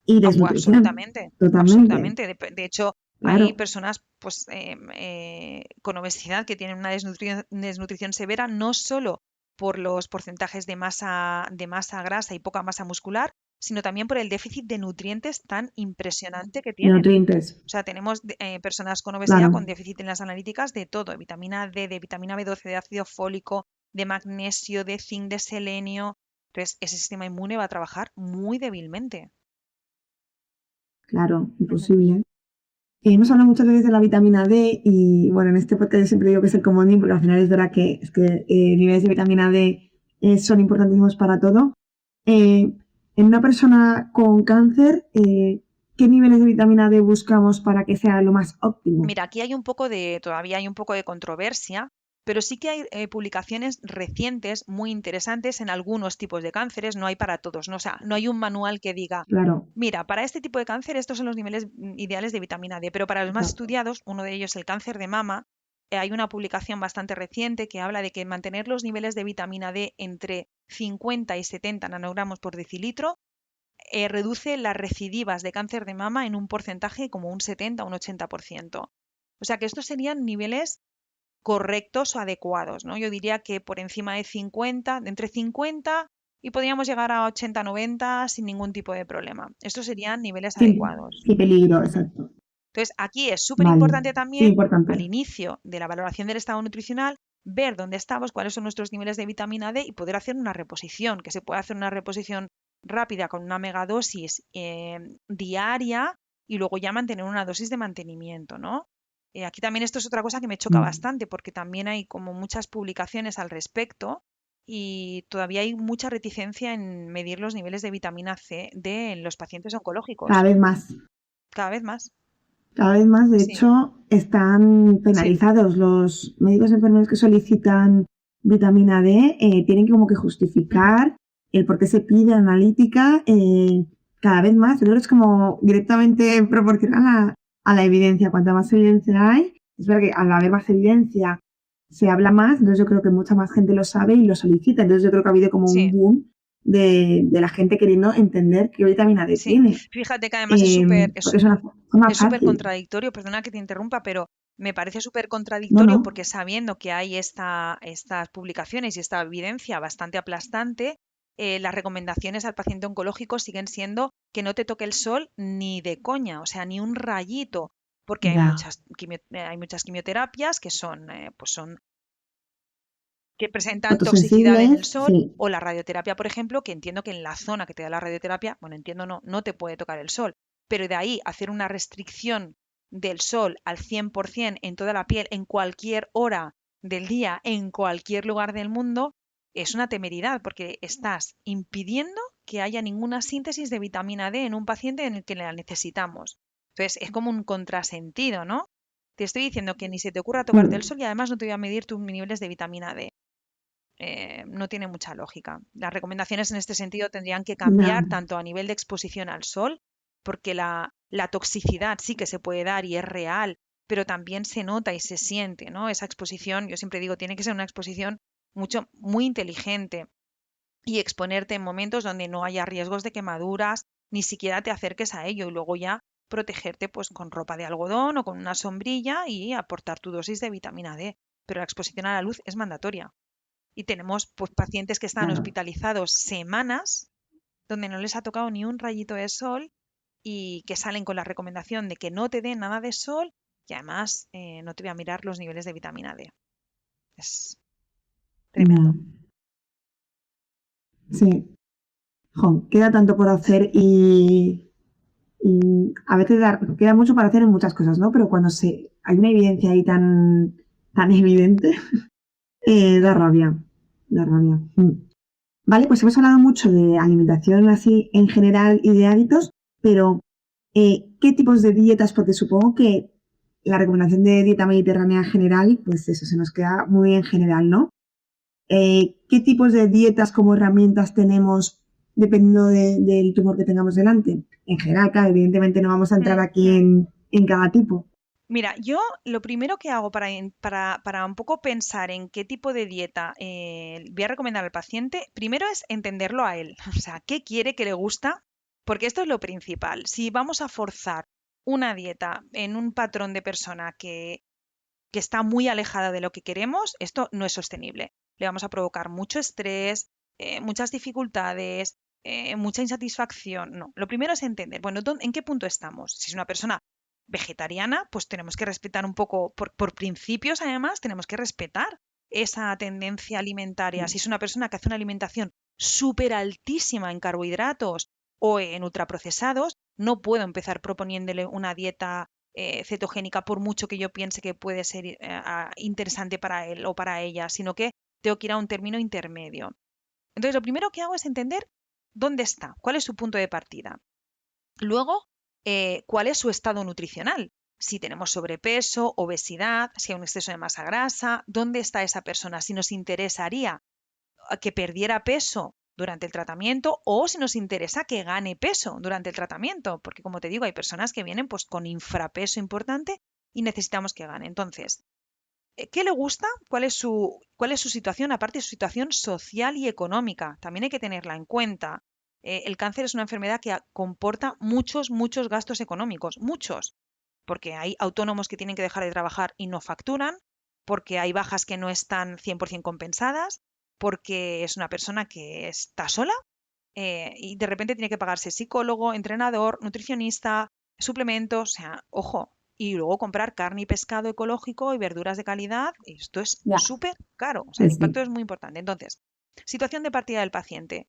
y Ah, pues desnutrición. absolutamente, Totalmente. absolutamente. De hecho, hay Claro. personas pues, con obesidad que tienen una desnutrición severa, no solo por los porcentajes de masa grasa y poca masa muscular, sino también por el déficit de nutrientes tan impresionante que De tienen. nutrientes. O sea, tenemos personas con obesidad Claro. con déficit en las analíticas de todo, de vitamina D, de vitamina B12, de ácido fólico, de magnesio, de zinc, de selenio. Entonces, ese sistema inmune va a trabajar muy débilmente. Claro, Ujú. imposible. Hemos hablado muchas veces de la vitamina D y bueno, en este podcast yo siempre digo que es el comodín porque al final es verdad que niveles de vitamina D son importantísimos para todo. En una persona con cáncer, ¿qué niveles de vitamina D buscamos para que sea lo más óptimo? Mira, aquí todavía hay un poco de controversia, pero sí que hay publicaciones recientes muy interesantes en algunos tipos de cánceres, no hay para todos, ¿no? O sea, no hay un manual que diga, Claro, mira, para este tipo de cáncer estos son los niveles ideales de vitamina D, pero para los más exacto. estudiados, uno de ellos el cáncer de mama, hay una publicación bastante reciente que habla de que mantener los niveles de vitamina D entre 50 y 70 nanogramos por decilitro reduce las recidivas de cáncer de mama en un porcentaje como un 70 o un 80%. O sea que estos serían niveles correctos o adecuados, ¿no? Yo diría que por encima de 50, de entre 50 y podríamos llegar a 80-90 sin ningún tipo de problema. Estos serían niveles adecuados. Sin peligro, exacto. Entonces, aquí es súper Vale, importante sí, también, al importante. inicio de la valoración del estado nutricional, ver dónde estamos, cuáles son nuestros niveles de vitamina D y poder hacer una reposición, que se puede hacer una reposición rápida con una megadosis diaria y luego ya mantener una dosis de mantenimiento, ¿no? Aquí también esto es otra cosa que me choca Mm. bastante porque también hay como muchas publicaciones al respecto y todavía hay mucha reticencia en medir los niveles de vitamina C, D en los pacientes Cada oncológicos. vez más. Cada vez más. Cada vez más, de Sí, hecho, están sí. penalizados los médicos enfermeros que solicitan vitamina D, tienen que como que Ujú. justificar el por qué se pide analítica cada vez más. Yo creo que es como directamente proporcional a la evidencia. Cuanta más evidencia hay, es verdad que al haber más evidencia se habla más, entonces yo creo que mucha más gente lo sabe y lo solicita. Entonces yo creo que ha habido como un Sí, boom de la gente queriendo entender qué vitamina D sí. tiene, Fíjate que además porque es una forma es súper fácil. contradictorio, perdona que te interrumpa, pero me parece súper No, contradictorio no. porque sabiendo que hay estas publicaciones y esta evidencia bastante aplastante, las recomendaciones al paciente oncológico siguen siendo que no te toque el sol ni de coña, o sea, ni un rayito, porque Ya. hay muchas quimioterapias que son que presentan toxicidad en el Fotosensibles, sol, sí. o la radioterapia, por ejemplo, que entiendo que en la zona que te da la radioterapia, bueno, entiendo no te puede tocar el sol, pero de ahí hacer una restricción del sol al 100% en toda la piel, en cualquier hora del día, en cualquier lugar del mundo, es una temeridad porque estás impidiendo que haya ninguna síntesis de vitamina D en un paciente en el que la necesitamos. Entonces, es como un contrasentido, ¿no? Te estoy diciendo que ni se te ocurra tocarte el Mm, sol y además no te voy a medir tus niveles de vitamina D. No tiene mucha lógica. Las recomendaciones en este sentido tendrían que ya. cambiar tanto a nivel de exposición al sol, porque la toxicidad sí que se puede dar y es real, pero también se nota y se siente, ¿no? Esa exposición, yo siempre digo, tiene que ser una exposición muy inteligente y exponerte en momentos donde no haya riesgos de quemaduras, ni siquiera te acerques a ello y luego ya protegerte pues con ropa de algodón o con una sombrilla y aportar tu dosis de vitamina D. Pero la exposición a la luz es mandatoria y tenemos pues, pacientes que están Claro. hospitalizados semanas donde no les ha tocado ni un rayito de sol y que salen con la recomendación de que no te den nada de sol y además no te voy a mirar los niveles de vitamina D. Es Ya. tremendo. Sí. Jo, queda tanto por hacer y a veces queda mucho para hacer en muchas cosas, ¿no? Pero cuando hay una evidencia ahí tan evidente, da rabia. Da rabia. Vale, pues hemos hablado mucho de alimentación así en general y de hábitos, pero ¿qué tipos de dietas? Porque supongo que la recomendación de dieta mediterránea en general, pues eso se nos queda muy en general, ¿no? ¿Qué tipos de dietas como herramientas tenemos dependiendo del tumor que tengamos delante? En general, claro, evidentemente no vamos a entrar aquí en cada tipo. Mira, yo lo primero que hago para un poco pensar en qué tipo de dieta voy a recomendar al paciente, primero es entenderlo a él. O sea, qué quiere, qué le gusta, porque esto es lo principal. Si vamos a forzar una dieta en un patrón de persona que está muy alejada de lo que queremos, esto no es sostenible. Le vamos a provocar mucho estrés, muchas dificultades, mucha insatisfacción. No, lo primero es entender, bueno, ¿en qué punto estamos? Si es una persona vegetariana, pues tenemos que respetar un poco, por principios además, tenemos que respetar esa tendencia alimentaria. Si es una persona que hace una alimentación súper altísima en carbohidratos o en ultraprocesados, no puedo empezar proponiéndole una dieta cetogénica por mucho que yo piense que puede ser interesante para él o para ella, sino que tengo que ir a un término intermedio. Entonces, lo primero que hago es entender dónde está, cuál es su punto de partida. Luego, cuál es su estado nutricional. Si tenemos sobrepeso, obesidad, si hay un exceso de masa grasa, ¿dónde está esa persona? Si nos interesaría que perdiera peso durante el tratamiento o si nos interesa que gane peso durante el tratamiento, porque como te digo, hay personas que vienen pues con infrapeso importante y necesitamos que gane. Entonces, ¿qué le gusta? ¿Cuál es su situación? Aparte de su situación social y económica, también hay que tenerla en cuenta. El cáncer es una enfermedad que comporta muchos gastos económicos, muchos, porque hay autónomos que tienen que dejar de trabajar y no facturan, porque hay bajas que no están 100% compensadas, porque es una persona que está sola y de repente tiene que pagarse psicólogo, entrenador, nutricionista, suplementos, o sea, ojo, y luego comprar carne y pescado ecológico y verduras de calidad, y esto es Ya, súper caro, o sea, el sí, impacto sí. es muy importante. Entonces, situación de partida del paciente,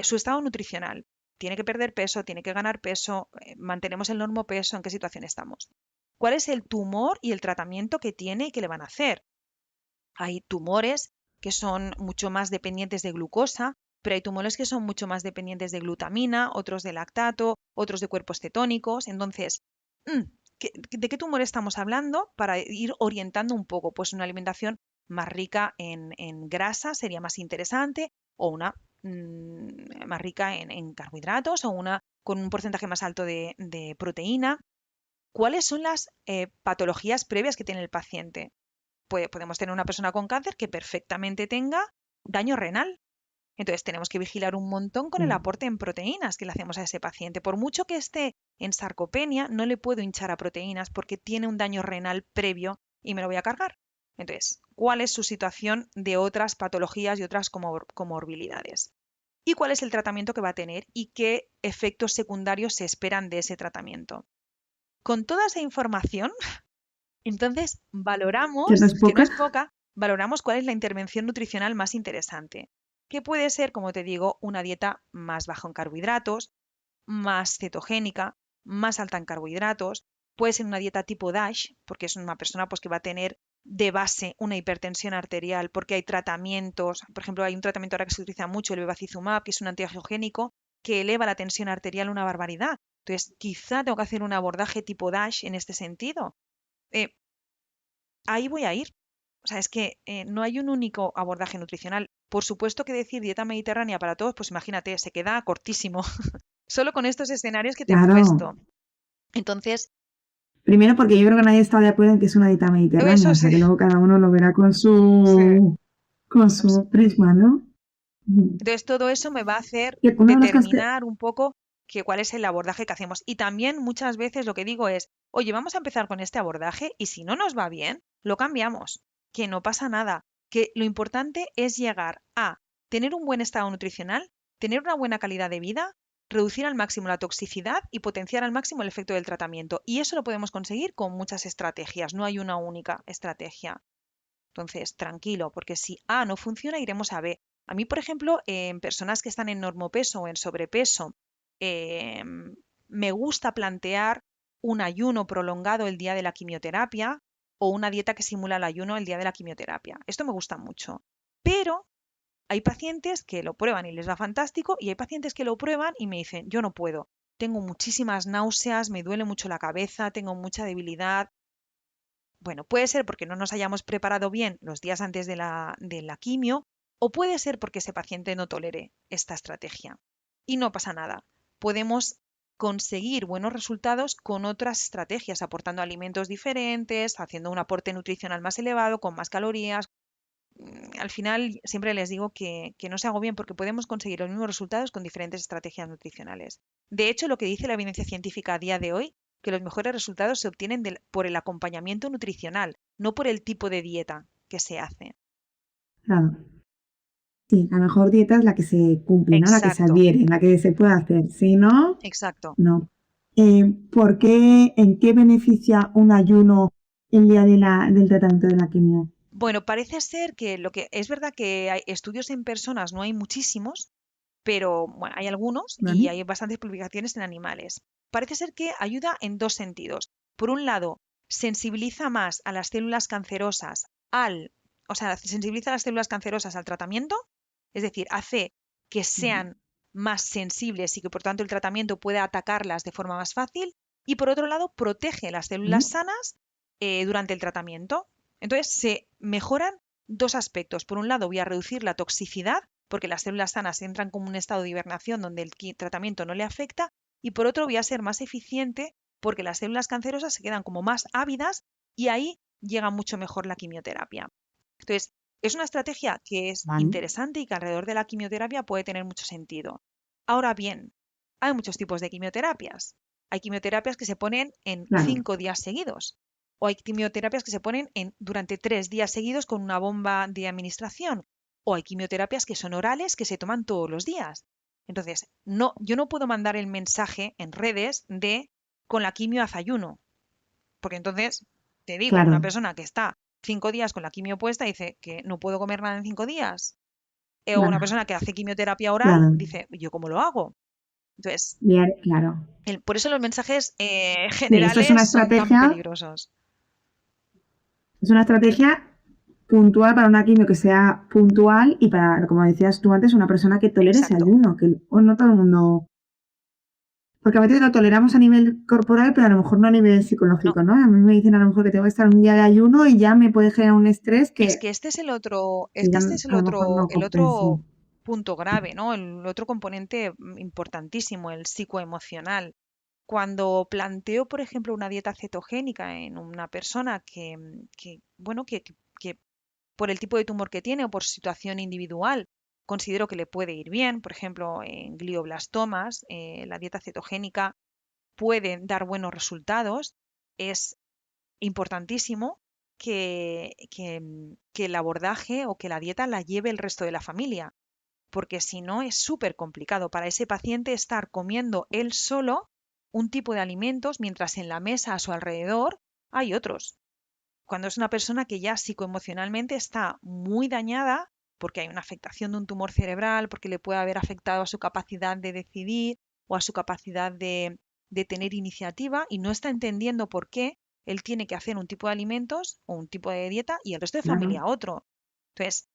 su estado nutricional, tiene que perder peso, tiene que ganar peso, mantenemos el normopeso, ¿en qué situación estamos? ¿Cuál es el tumor y el tratamiento que tiene y que le van a hacer? Hay tumores que son mucho más dependientes de glucosa, pero hay tumores que son mucho más dependientes de glutamina, otros de lactato, otros de cuerpos cetónicos. Entonces, ¿de qué tumor estamos hablando? Para ir orientando un poco, pues una alimentación más rica en grasa sería más interesante o una más rica en carbohidratos o una con un porcentaje más alto de proteína. ¿Cuáles son las patologías previas que tiene el paciente? Podemos tener una persona con cáncer que perfectamente tenga daño renal. Entonces tenemos que vigilar un montón con el aporte en proteínas que le hacemos a ese paciente. Por mucho que esté en sarcopenia, no le puedo hinchar a proteínas porque tiene un daño renal previo y me lo voy a cargar. Entonces, ¿cuál es su situación de otras patologías y otras comorbilidades? ¿Y cuál es el tratamiento que va a tener y qué efectos secundarios se esperan de ese tratamiento? Con toda esa información, entonces Que no es valoramos, que no poca. es poca, valoramos cuál es la intervención nutricional más interesante, que puede ser, como te digo, una dieta más baja en carbohidratos, más cetogénica, más alta en carbohidratos, puede ser una dieta tipo DASH, porque es una persona pues, que va a tener de base una hipertensión arterial, porque hay tratamientos, por ejemplo, hay un tratamiento ahora que se utiliza mucho, el bevacizumab, que es un antiangiogénico, que eleva la tensión arterial una barbaridad. Entonces, quizá tengo que hacer un abordaje tipo DASH en este sentido. Eh, Ahí voy a ir. O sea, es que no hay un único abordaje nutricional. Por supuesto que decir dieta mediterránea para todos, pues imagínate, se queda cortísimo. Solo con estos escenarios que te he Claro. puesto. Entonces, Primero porque yo creo que nadie está de acuerdo en que es una dieta mediterránea, eso o sea sí, que luego cada uno lo verá sí. con su prisma, ¿no? Entonces, todo eso me va a hacer Y una de las cosas que... determinar un poco cuál es el abordaje que hacemos. Y también muchas veces lo que digo es, oye, vamos a empezar con este abordaje y si no nos va bien, lo cambiamos, que no pasa nada, que lo importante es llegar a tener un buen estado nutricional, tener una buena calidad de vida, reducir al máximo la toxicidad y potenciar al máximo el efecto del tratamiento. Y eso lo podemos conseguir con muchas estrategias, no hay una única estrategia. Entonces, tranquilo, porque si A no funciona, iremos a B. A mí, por ejemplo, en personas que están en normopeso o en sobrepeso, me gusta plantear un ayuno prolongado el día de la quimioterapia o una dieta que simula el ayuno el día de la quimioterapia. Esto me gusta mucho. Pero hay pacientes que lo prueban y les va fantástico y hay pacientes que lo prueban y me dicen, yo no puedo. Tengo muchísimas náuseas, me duele mucho la cabeza, tengo mucha debilidad. Bueno, puede ser porque no nos hayamos preparado bien los días antes de la quimio o puede ser porque ese paciente no tolere esta estrategia. Y no pasa nada. Podemos conseguir buenos resultados con otras estrategias, aportando alimentos diferentes, haciendo un aporte nutricional más elevado, con más calorías. Al final siempre les digo que no se agobien porque podemos conseguir los mismos resultados con diferentes estrategias nutricionales. De hecho, lo que dice la evidencia científica a día de hoy, que los mejores resultados se obtienen por el acompañamiento nutricional, no por el tipo de dieta que se hace. Claro. Sí, la mejor dieta es la que se cumple, ¿no? La que se Exacto, adhiere, la que se puede hacer. Si no, exacto. no. ¿En qué beneficia un ayuno el día del tratamiento de la quimio? Bueno, parece ser que lo que es verdad que hay estudios en personas, no hay muchísimos, pero bueno, hay algunos y ¿Vale? hay bastantes publicaciones en animales. Parece ser que ayuda en dos sentidos. Por un lado, sensibiliza más a las células cancerosas sensibiliza a las células cancerosas al tratamiento, es decir, hace que sean más sensibles y que por tanto el tratamiento pueda atacarlas de forma más fácil. Y por otro lado, protege las células sanas durante el tratamiento. Entonces, se mejoran dos aspectos. Por un lado, voy a reducir la toxicidad porque las células sanas entran como un estado de hibernación donde el tratamiento no le afecta, y por otro voy a ser más eficiente porque las células cancerosas se quedan como más ávidas y ahí llega mucho mejor la quimioterapia. Entonces, es una estrategia que es ¿Vale? interesante y que alrededor de la quimioterapia puede tener mucho sentido. Ahora bien, hay muchos tipos de quimioterapias. Hay quimioterapias que se ponen en Claro. 5 días seguidos o hay quimioterapias que se ponen durante 3 días seguidos con una bomba de administración o hay quimioterapias que son orales que se toman todos los días. Entonces, yo no puedo mandar el mensaje en redes de con la quimio haz ayuno, porque entonces, te digo, una Claro. persona que está 5 días con la quimio puesta dice que no puedo comer nada en 5 días. O una Claro. persona que hace quimioterapia oral Claro. dice, ¿yo cómo lo hago? Entonces, Bien, claro. por eso los mensajes Sí, esto generales son tan peligrosos. es una estrategia puntual para una quimio que sea puntual y para, como decías tú antes, una persona que tolere ese Exacto. ayuno, que no todo el mundo. Porque a veces lo toleramos a nivel corporal, pero a lo mejor no a nivel No, psicológico, ¿no? A mí me dicen a lo mejor que tengo que estar un día de ayuno y ya me puede generar un estrés es que, que este es el otro, es que que ya este es a lo mejor no el compense. otro punto grave, ¿no? El otro componente importantísimo, el psicoemocional. Cuando planteo, por ejemplo, una dieta cetogénica en una persona bueno, que por el tipo de tumor que tiene o por su situación individual considero que le puede ir bien, por ejemplo, en glioblastomas, la dieta cetogénica puede dar buenos resultados, es importantísimo que el abordaje o que la dieta la lleve el resto de la familia, porque si no es súper complicado para ese paciente estar comiendo él solo un tipo de alimentos mientras en la mesa a su alrededor hay otros. Cuando es una persona que ya psicoemocionalmente está muy dañada porque hay una afectación de un tumor cerebral, porque le puede haber afectado a su capacidad de decidir o a su capacidad de tener iniciativa y no está entendiendo por qué él tiene que hacer un tipo de alimentos o un tipo de dieta y el resto de Claro. familia otro. Entonces,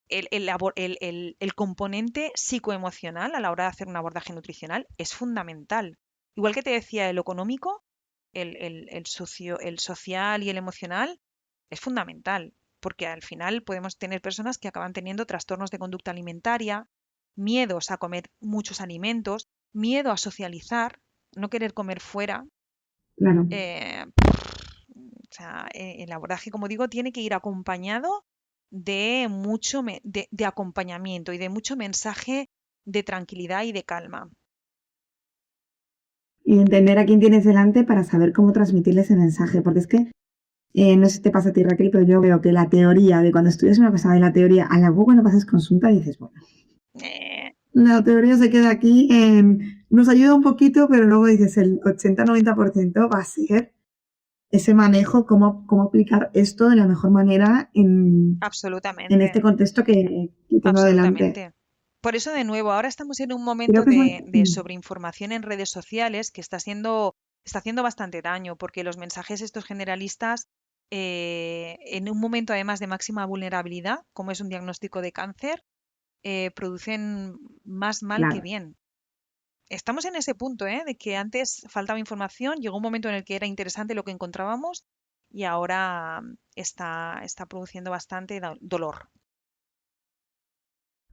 el componente psicoemocional a la hora de hacer un abordaje nutricional es fundamental. Igual que te decía, el económico, el social y el emocional es fundamental, porque al final podemos tener personas que acaban teniendo trastornos de conducta alimentaria, miedos a comer muchos alimentos, miedo a socializar, no querer comer fuera. Claro. O sea, el abordaje, como digo, tiene que ir acompañado de mucho de acompañamiento y de mucho mensaje de tranquilidad y de calma. Y entender a quién tienes delante para saber cómo transmitirle ese mensaje. Porque es que, no sé si te pasa a ti, Raquel, pero yo veo que la teoría, de cuando estudias una cosa de la teoría, a la poco cuando pasas consulta dices, bueno, La teoría se queda aquí en... Nos ayuda un poquito, pero luego dices el 80-90% va a ser ese manejo, cómo aplicar esto de la mejor manera en este Absolutamente, contexto que tengo delante. absolutamente. Por eso, de nuevo, ahora estamos en un Creo momento que es muy... de sobreinformación en redes sociales que está haciendo bastante daño, porque los mensajes estos generalistas, en un momento además de máxima vulnerabilidad, como es un diagnóstico de cáncer, producen más mal que Claro, bien. Estamos en ese punto, ¿eh? De que antes faltaba información, llegó un momento en el que era interesante lo que encontrábamos y ahora está produciendo bastante dolor.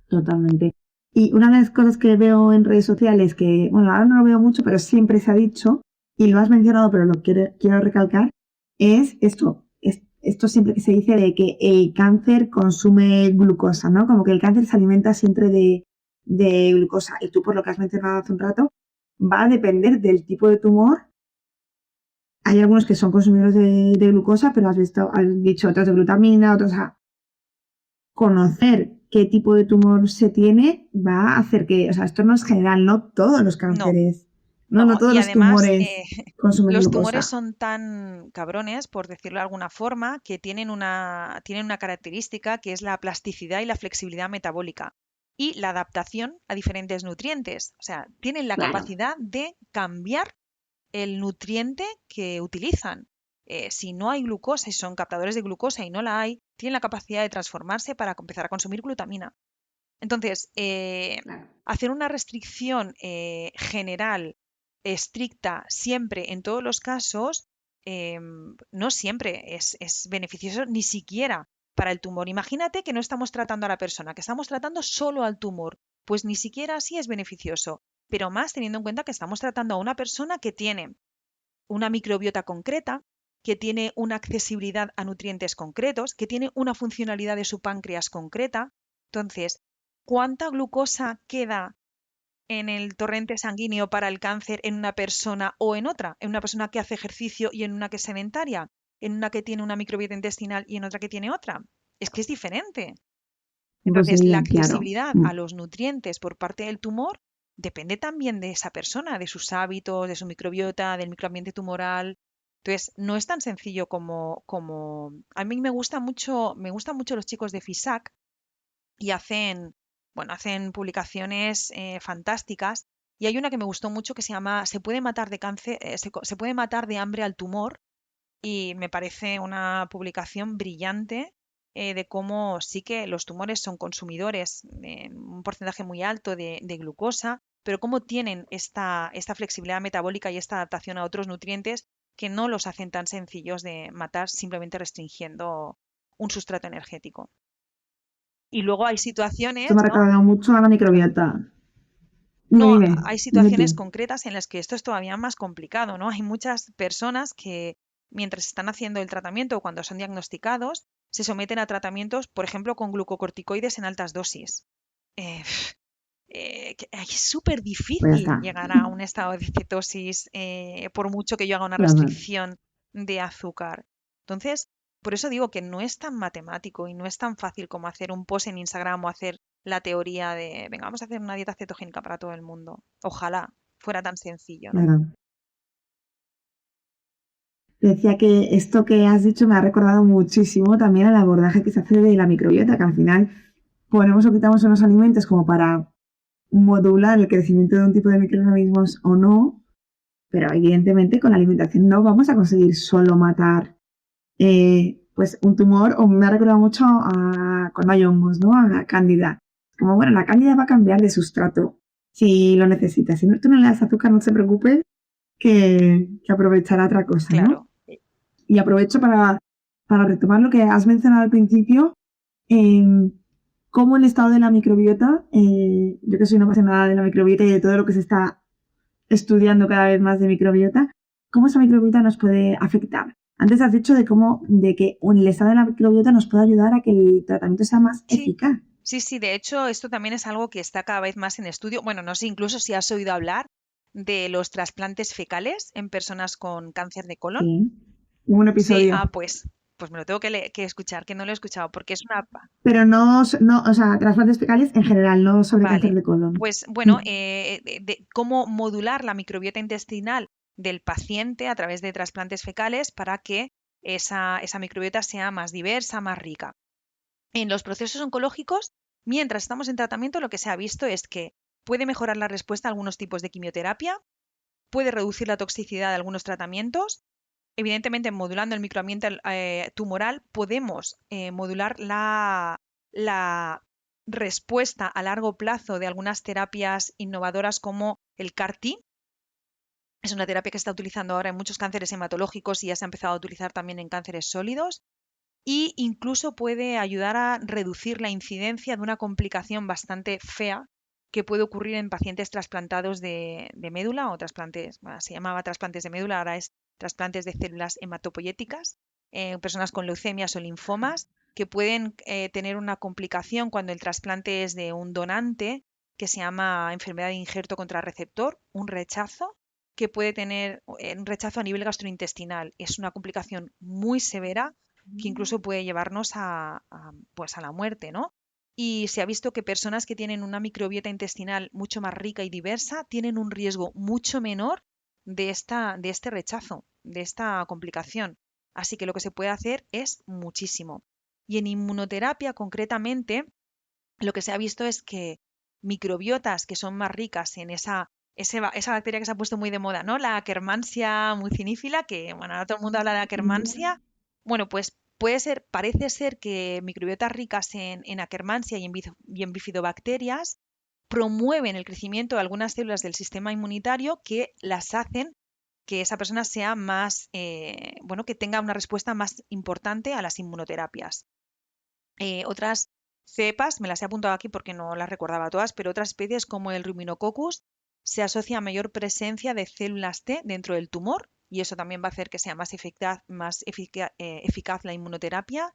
totalmente. Y una de las cosas que veo en redes sociales, que, bueno, ahora no lo veo mucho, pero siempre se ha dicho, y lo has mencionado, pero lo quiero recalcar, es esto. Esto siempre que se dice de que el cáncer consume glucosa, ¿no? Como que el cáncer se alimenta siempre de glucosa. Y tú, por lo que has mencionado hace un rato, va a depender del tipo de tumor. Hay algunos que son consumidores de glucosa, pero has dicho otros de glutamina, otros conocer qué tipo de tumor se tiene va a hacer que, o sea, esto no es general, no todos los No, cánceres, no no. todos Y los además, tumores consumen los tumores glucosa. son tan cabrones, por decirlo de alguna forma, que tienen una característica que es la plasticidad y la flexibilidad metabólica y la adaptación a diferentes nutrientes. O sea, tienen la Claro. capacidad de cambiar el nutriente que utilizan. Si no hay glucosa y son captadores de glucosa y no la hay, tienen la capacidad de transformarse para empezar a consumir glutamina. Entonces, Claro. hacer una restricción general, estricta, siempre, en todos los casos, no siempre es beneficioso, ni siquiera para el tumor. Imagínate que no estamos tratando a la persona, que estamos tratando solo al tumor, pues ni siquiera así es beneficioso, pero más teniendo en cuenta que estamos tratando a una persona que tiene una microbiota concreta, que tiene una accesibilidad a nutrientes concretos, que tiene una funcionalidad de su páncreas concreta. Entonces, ¿cuánta glucosa queda en el torrente sanguíneo para el cáncer en una persona o en otra? En una persona que hace ejercicio y en una que es sedentaria, en una que tiene una microbiota intestinal y en otra que tiene otra. Es que es diferente. Entonces, la Imposible, claro. accesibilidad a los nutrientes por parte del tumor depende también de esa persona, de sus hábitos, de su microbiota, del microambiente tumoral. Entonces, no es tan sencillo como... A mí me gustan mucho los chicos de FISAC y hacen publicaciones fantásticas. Y hay una que me gustó mucho que se llama ¿Se puede matar de cáncer, se puede matar de hambre al tumor? Y me parece una publicación brillante de cómo sí que los tumores son consumidores en un porcentaje muy alto de glucosa, pero cómo tienen esta flexibilidad metabólica y esta adaptación a otros nutrientes que no los hacen tan sencillos de matar simplemente restringiendo un sustrato energético. Y luego hay Esto situaciones, me ha ¿no? recordado mucho a la microbiota. Dime, No, dime, hay dime situaciones tú. concretas en las que esto es todavía más complicado, ¿no? Hay muchas personas que mientras están haciendo el tratamiento o cuando son diagnosticados, se someten a tratamientos, por ejemplo, con glucocorticoides en altas dosis. Eh, es súper Pues ya difícil está. llegar a un estado de cetosis por mucho que yo haga una Claro. restricción de azúcar. Entonces, por eso digo que no es tan matemático y no es tan fácil como hacer un post en Instagram o hacer la teoría de, venga, vamos a hacer una dieta cetogénica para todo el mundo. Ojalá fuera tan sencillo, ¿no? Claro. Decía que esto que has dicho me ha recordado muchísimo también al abordaje que se hace de la microbiota, que al final ponemos o quitamos unos alimentos como para modular el crecimiento de un tipo de microorganismos o no, pero evidentemente con la alimentación no vamos a conseguir solo matar pues un tumor, o me ha recordado mucho a cuando hay hongos, ¿no? A cándida. Como bueno, la cándida va a cambiar de sustrato si lo necesitas. Si no, tú no le das azúcar, no se preocupe que aprovechará otra cosa, ¿no? Claro. Y aprovecho para retomar lo que has mencionado al principio, en cómo el estado de la microbiota, yo que soy una apasionada de la microbiota y de todo lo que se está estudiando cada vez más de microbiota, cómo esa microbiota nos puede afectar. Antes has dicho de que el estado de la microbiota nos puede ayudar a que el tratamiento sea más Sí, eficaz. sí, sí. De hecho, esto también es algo que está cada vez más en estudio. Bueno, no sé incluso si has oído hablar de los trasplantes fecales en personas con cáncer de colon. Sí, un Sí, episodio. pues pues me lo tengo que escuchar, que no lo he escuchado, porque es una... Pero no, o sea, trasplantes fecales en general, no sobre cáncer Vale, de colon. pues bueno, cómo modular la microbiota intestinal del paciente a través de trasplantes fecales para que esa microbiota sea más diversa, más rica. En los procesos oncológicos, mientras estamos en tratamiento, lo que se ha visto es que puede mejorar la respuesta a algunos tipos de quimioterapia, puede reducir la toxicidad de algunos tratamientos. Evidentemente, modulando el microambiente tumoral, podemos modular la respuesta a largo plazo de algunas terapias innovadoras como el CAR-T. Es una terapia que se está utilizando ahora en muchos cánceres hematológicos y ya se ha empezado a utilizar también en cánceres sólidos. Y incluso puede ayudar a reducir la incidencia de una complicación bastante fea que puede ocurrir en pacientes trasplantados de médula o trasplantes, bueno, se llamaba trasplantes de médula, ahora es trasplantes de células hematopoyéticas, personas con leucemias o linfomas, que pueden tener una complicación cuando el trasplante es de un donante, que se llama enfermedad de injerto contrarreceptor, un rechazo, que puede tener un rechazo a nivel gastrointestinal. Es una complicación muy severa que incluso puede llevarnos pues a la muerte, ¿no? Y se ha visto que personas que tienen una microbiota intestinal mucho más rica y diversa tienen un riesgo mucho menor de este rechazo, de esta complicación. Así que lo que se puede hacer es muchísimo. Y en inmunoterapia, concretamente, lo que se ha visto es que microbiotas que son más ricas en esa bacteria que se ha puesto muy de moda, ¿no? La Akkermansia mucinífila, que bueno, ahora todo el mundo habla de Akkermansia. Bueno, pues parece ser que microbiotas ricas en Akkermansia y en bifidobacterias promueven el crecimiento de algunas células del sistema inmunitario que las hacen que esa persona sea más, bueno, que tenga una respuesta más importante a las inmunoterapias. Otras cepas, me las he apuntado aquí porque no las recordaba todas, pero otras especies como el Ruminococcus se asocia a mayor presencia de células T dentro del tumor y eso también va a hacer que sea más eficaz la inmunoterapia.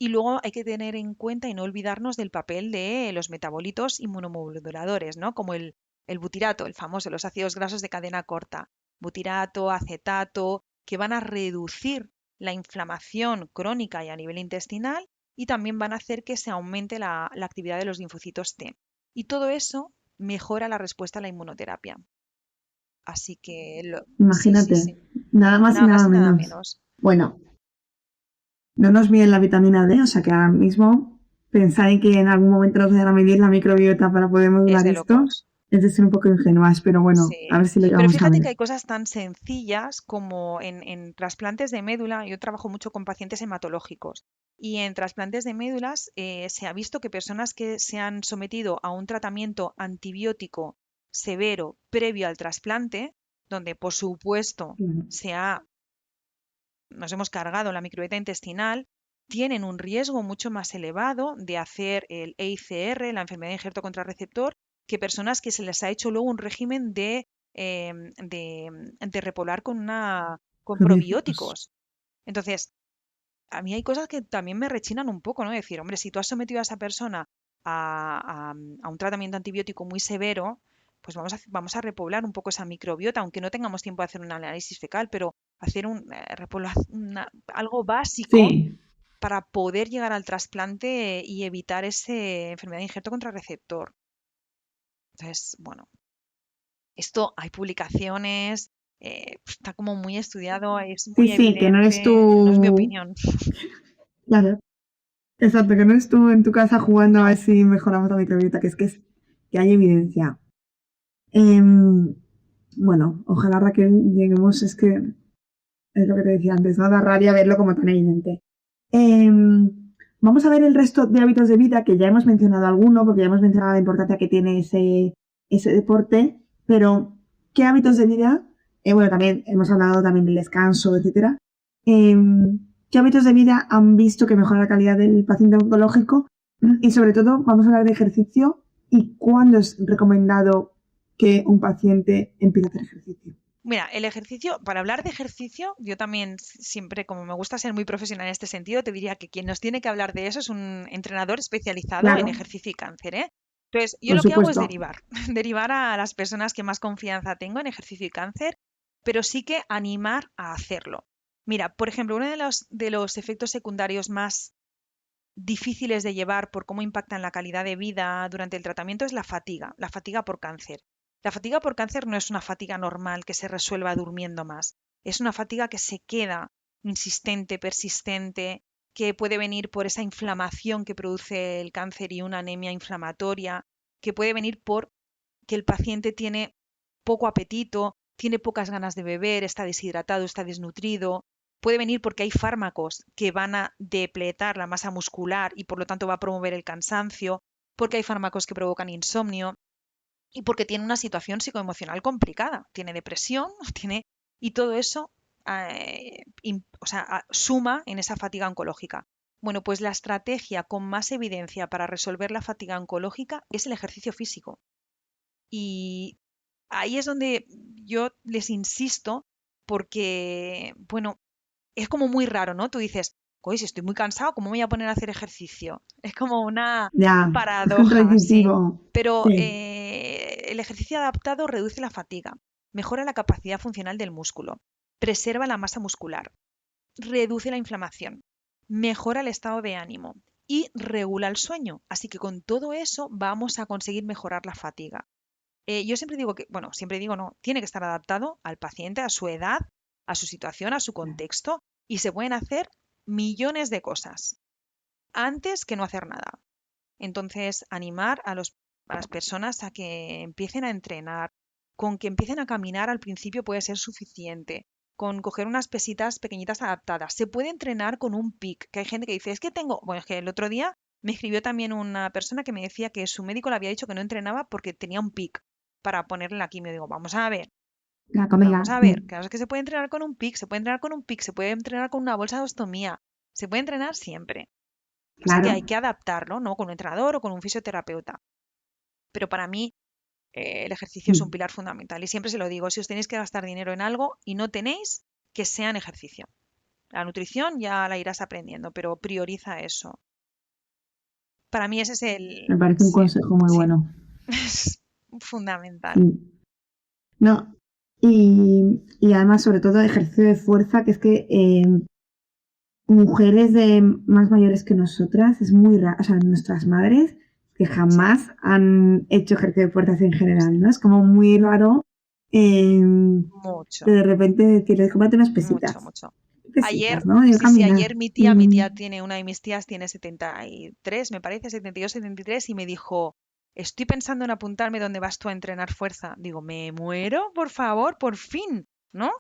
Y luego hay que tener en cuenta y no olvidarnos del papel de los metabolitos inmunomoduladores, ¿no? Como el butirato, el famoso, los ácidos grasos de cadena corta, butirato, acetato, que van a reducir la inflamación crónica y a nivel intestinal y también van a hacer que se aumente la actividad de los linfocitos T. Y todo eso mejora la respuesta a la inmunoterapia. Así que sí, sí, Imagínate, sí. nada más y Nada más nada y nada menos. menos. Bueno, no nos miden la vitamina D, o sea que ahora mismo pensar en que en algún momento nos vayan a medir la microbiota para poder Es modular de esto locos. es de ser un poco ingenuas, pero bueno, a Sí, ver si lo pero llegamos a fíjate ver. que hay cosas tan sencillas como en trasplantes de médula. Yo trabajo mucho con pacientes hematológicos y en trasplantes de médulas se ha visto que personas que se han sometido a un tratamiento antibiótico severo previo al trasplante, donde por supuesto nos hemos cargado la microbiota intestinal, tienen un riesgo mucho más elevado de hacer el EICR, la enfermedad de injerto contrarreceptor, que personas que se les ha hecho luego un régimen de repoblar con Probióticos. probióticos. Entonces, a mí hay cosas que también me rechinan un poco, ¿no? Decir, hombre, si tú has sometido a esa persona a un tratamiento antibiótico muy severo, pues vamos a repoblar un poco esa microbiota, aunque no tengamos tiempo de hacer un análisis fecal, pero hacer algo básico Sí, para poder llegar al trasplante y evitar esa enfermedad de injerto contrarreceptor. Entonces, bueno, esto hay publicaciones, está como muy estudiado, es sí, muy sí, que no eres evidente, no es mi tú. opinión. Claro, exacto, que no eres tú en tu casa jugando a ver No, si mejoramos la microbiota, que que hay evidencia. Em, bueno, ojalá Raquel lleguemos, es que es lo que te decía antes, ¿no? Da rabia verlo como tan evidente. Em, Vamos a ver el resto de hábitos de vida, que ya hemos mencionado alguno, porque ya hemos mencionado la importancia que tiene ese deporte, pero ¿qué hábitos de vida? Bueno, también hemos hablado también del descanso, etcétera. ¿Qué hábitos de vida han visto que mejora la calidad del paciente oncológico? Y sobre todo, vamos a hablar de ejercicio y cuándo es recomendado que un paciente empiece a hacer ejercicio. mira, el ejercicio, para hablar de ejercicio, yo también siempre, como me gusta ser muy profesional en este sentido, te diría que quien nos tiene que hablar de eso es un entrenador especializado en Claro, ejercicio y cáncer, ¿eh? Entonces, yo por lo que hago es supuesto. derivar, derivar a las personas que más confianza tengo en ejercicio y cáncer, pero sí que animar a hacerlo. Mira, por ejemplo, uno de los efectos secundarios más difíciles de llevar por cómo impactan la calidad de vida durante el tratamiento es la fatiga por cáncer. La fatiga por cáncer no es una fatiga normal que se resuelva durmiendo más, es una fatiga que se queda insistente, persistente, que puede venir por esa inflamación que produce el cáncer y una anemia inflamatoria, que puede venir por que el paciente tiene poco apetito, tiene pocas ganas de beber, está deshidratado, está desnutrido. Puede venir porque hay fármacos que van a depletar la masa muscular y por lo tanto va a promover el cansancio, porque hay fármacos que provocan insomnio y porque tiene una situación psicoemocional complicada. Tiene depresión, tiene y todo eso suma en esa fatiga oncológica. Bueno, pues la estrategia con más evidencia para resolver la fatiga oncológica es el ejercicio físico. Y ahí es donde yo les insisto porque, bueno, es como muy raro, ¿no? Tú dices, oye, si estoy muy cansado, ¿cómo me voy a poner a hacer ejercicio? Es como una Ya, es paradoja, sí. contraintuitivo. Pero Sí, el ejercicio adaptado reduce la fatiga, mejora la capacidad funcional del músculo, preserva la masa muscular, reduce la inflamación, mejora el estado de ánimo y regula el sueño. Así que con todo eso vamos a conseguir mejorar la fatiga. Yo siempre digo que, bueno, siempre digo no, tiene que estar adaptado al paciente, a su edad, a su situación, a su contexto y se pueden hacer millones de cosas antes que no hacer nada. Entonces, animar a las personas a que empiecen a entrenar, con que empiecen a caminar al principio puede ser suficiente, con coger unas pesitas pequeñitas adaptadas. Se puede entrenar con un PIC, que hay gente que dice, es que tengo, bueno, es que el otro día me escribió también una persona que me decía que su médico le había dicho que no entrenaba porque tenía un PIC para ponerle la quimio. Digo, la vamos comida. a ver, claro es que se puede entrenar con un PIC, se puede entrenar con un PIC, se puede entrenar con una bolsa de ostomía, se puede entrenar siempre. Pasa que hay Claro. que adaptarlo, ¿no? Con un entrenador o con un fisioterapeuta. Pero para mí el ejercicio es un Mm. pilar fundamental y siempre se lo digo, si os tenéis que gastar dinero en algo y no tenéis, que sea en ejercicio. La nutrición ya la irás aprendiendo, pero prioriza eso. Para mí ese es Me parece un sí, consejo muy sí, bueno. es fundamental. Sí. No, y además, sobre todo, ejercicio de fuerza, que es que mujeres de más mayores que nosotras, es muy raro, o sea, nuestras madres que Sí, jamás han hecho ejercicio de fuerza en general, ¿no? Es como muy raro eh, que mucho, de repente decirles, cómprate unas mucho, pesitas. mucho. Pesitas, Ayer, ¿no? Yo sí, sí, caminar. ayer mi Y, tía tiene, una de mis tías tiene 73, me parece, 72, 73, y me dijo, estoy pensando en apuntarme donde vas tú a entrenar fuerza. Digo, me muero, por favor, por fin, ¿no?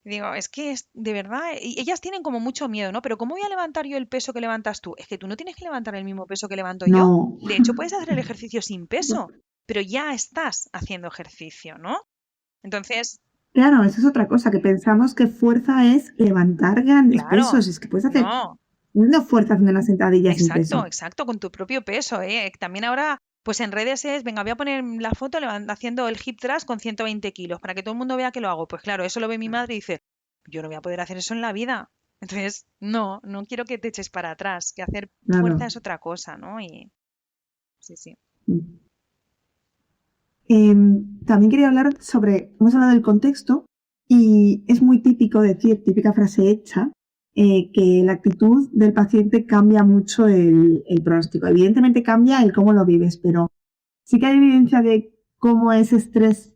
Digo, es que es de verdad, y ellas tienen como mucho miedo, ¿no? Pero ¿cómo voy a levantar yo el peso que levantas tú? Es que tú no tienes que levantar el mismo peso que levanto yo. no, De hecho, puedes hacer el ejercicio sin peso, pero ya estás haciendo ejercicio, ¿no? Entonces, claro, eso es otra cosa, que pensamos que fuerza es levantar grandes claro, pesos. Es que puedes hacer no. una fuerza haciendo una sentadilla sin Exacto, peso. exacto, con tu propio peso, ¿eh? También ahora, pues en redes es, venga, voy a poner la foto haciendo el hip thrust con 120 kilos para que todo el mundo vea que lo hago. Pues claro, eso lo ve mi madre y dice, yo no voy a poder hacer eso en la vida. Entonces, no, no quiero que te eches para atrás, que hacer fuerza Claro. es otra cosa, ¿no? Y sí, sí. También quería hablar sobre, hemos hablado del contexto y es muy típico decir, típica frase hecha, que la actitud del paciente cambia mucho el pronóstico. Evidentemente cambia el cómo lo vives, pero sí que hay evidencia de cómo ese estrés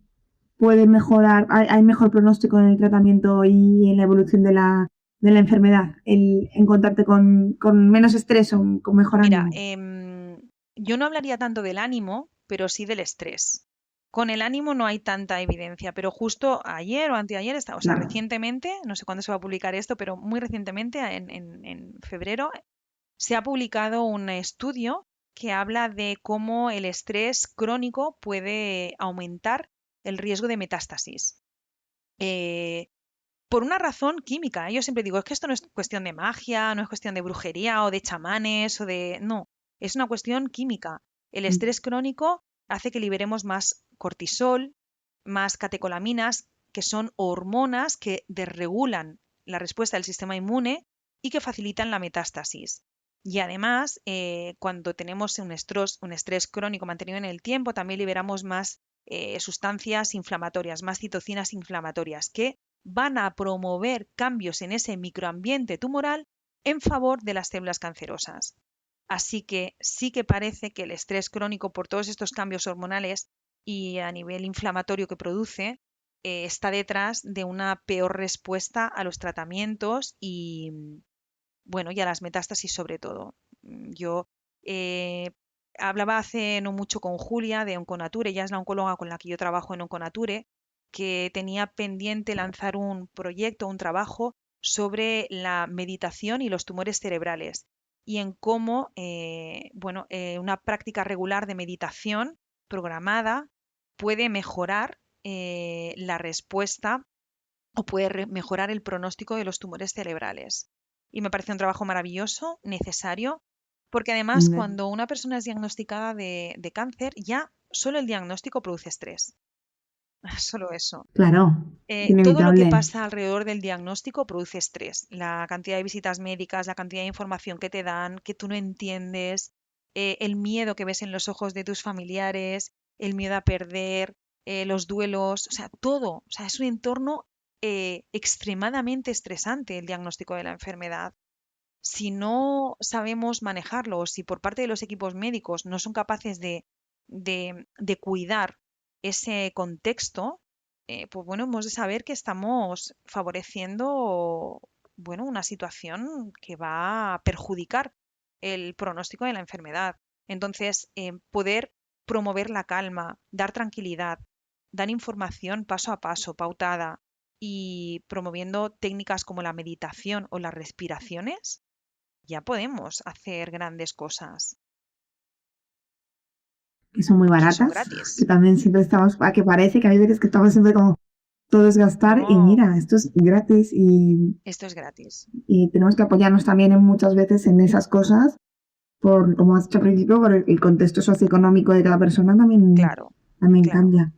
puede mejorar, hay mejor pronóstico en el tratamiento y en la evolución de la enfermedad, el encontrarte con menos estrés o con mejor Mira, ánimo. yo no hablaría tanto del ánimo, pero sí del estrés. Con el ánimo no hay tanta evidencia, pero justo ayer o anteayer, o sea, Claro. recientemente, no sé cuándo se va a publicar esto, pero muy recientemente, en febrero, se ha publicado un estudio que habla de cómo el estrés crónico puede aumentar el riesgo de metástasis. Eh, por una razón química. Yo siempre digo, es que esto no es cuestión de magia, no es cuestión de brujería o de chamanes o de... No, es una cuestión química. El estrés crónico hace que liberemos más cortisol, más catecolaminas, que son hormonas que desregulan la respuesta del sistema inmune y que facilitan la metástasis. Y además, cuando tenemos un estrés crónico mantenido en el tiempo, también liberamos más sustancias inflamatorias, más citocinas inflamatorias, que van a promover cambios en ese microambiente tumoral en favor de las células cancerosas. Así que sí que parece que el estrés crónico por todos estos cambios hormonales y a nivel inflamatorio que produce está detrás de una peor respuesta a los tratamientos y, bueno, y a las metástasis sobre todo. Yo hablaba hace no mucho con Julia de Onconature, ella es la oncóloga con la que yo trabajo en Onconature, que tenía pendiente lanzar un proyecto, un trabajo sobre la meditación y los tumores cerebrales y en cómo una práctica regular de meditación programada puede mejorar la respuesta o puede mejorar el pronóstico de los tumores cerebrales. Y me parece un trabajo maravilloso, necesario, porque además Mm, cuando una persona es diagnosticada de cáncer, ya solo el diagnóstico produce estrés. Solo eso. Claro, Todo lo que inevitable. pasa alrededor del diagnóstico produce estrés. La cantidad de visitas médicas, la cantidad de información que te dan, que tú no entiendes, el miedo que ves en los ojos de tus familiares, el miedo a perder, los duelos, o sea, todo. O sea, es un entorno extremadamente estresante el diagnóstico de la enfermedad. Si no sabemos manejarlo, o si por parte de los equipos médicos no son capaces de cuidar ese contexto, pues bueno, hemos de saber que estamos favoreciendo, bueno, una situación que va a perjudicar el pronóstico de la enfermedad. Entonces, poder promover la calma, dar tranquilidad, dar información paso a paso, pautada y promoviendo técnicas como la meditación o las respiraciones, ya podemos hacer grandes cosas Que son muy que son baratas, que gratis. también siempre estamos, que parece que hay veces que estamos siempre como todo es gastar y No, mira, esto es gratis esto es gratis. y tenemos que apoyarnos también en muchas veces en esas cosas, por, como has dicho al principio, por el contexto socioeconómico de cada persona también, Claro, también claro. cambia.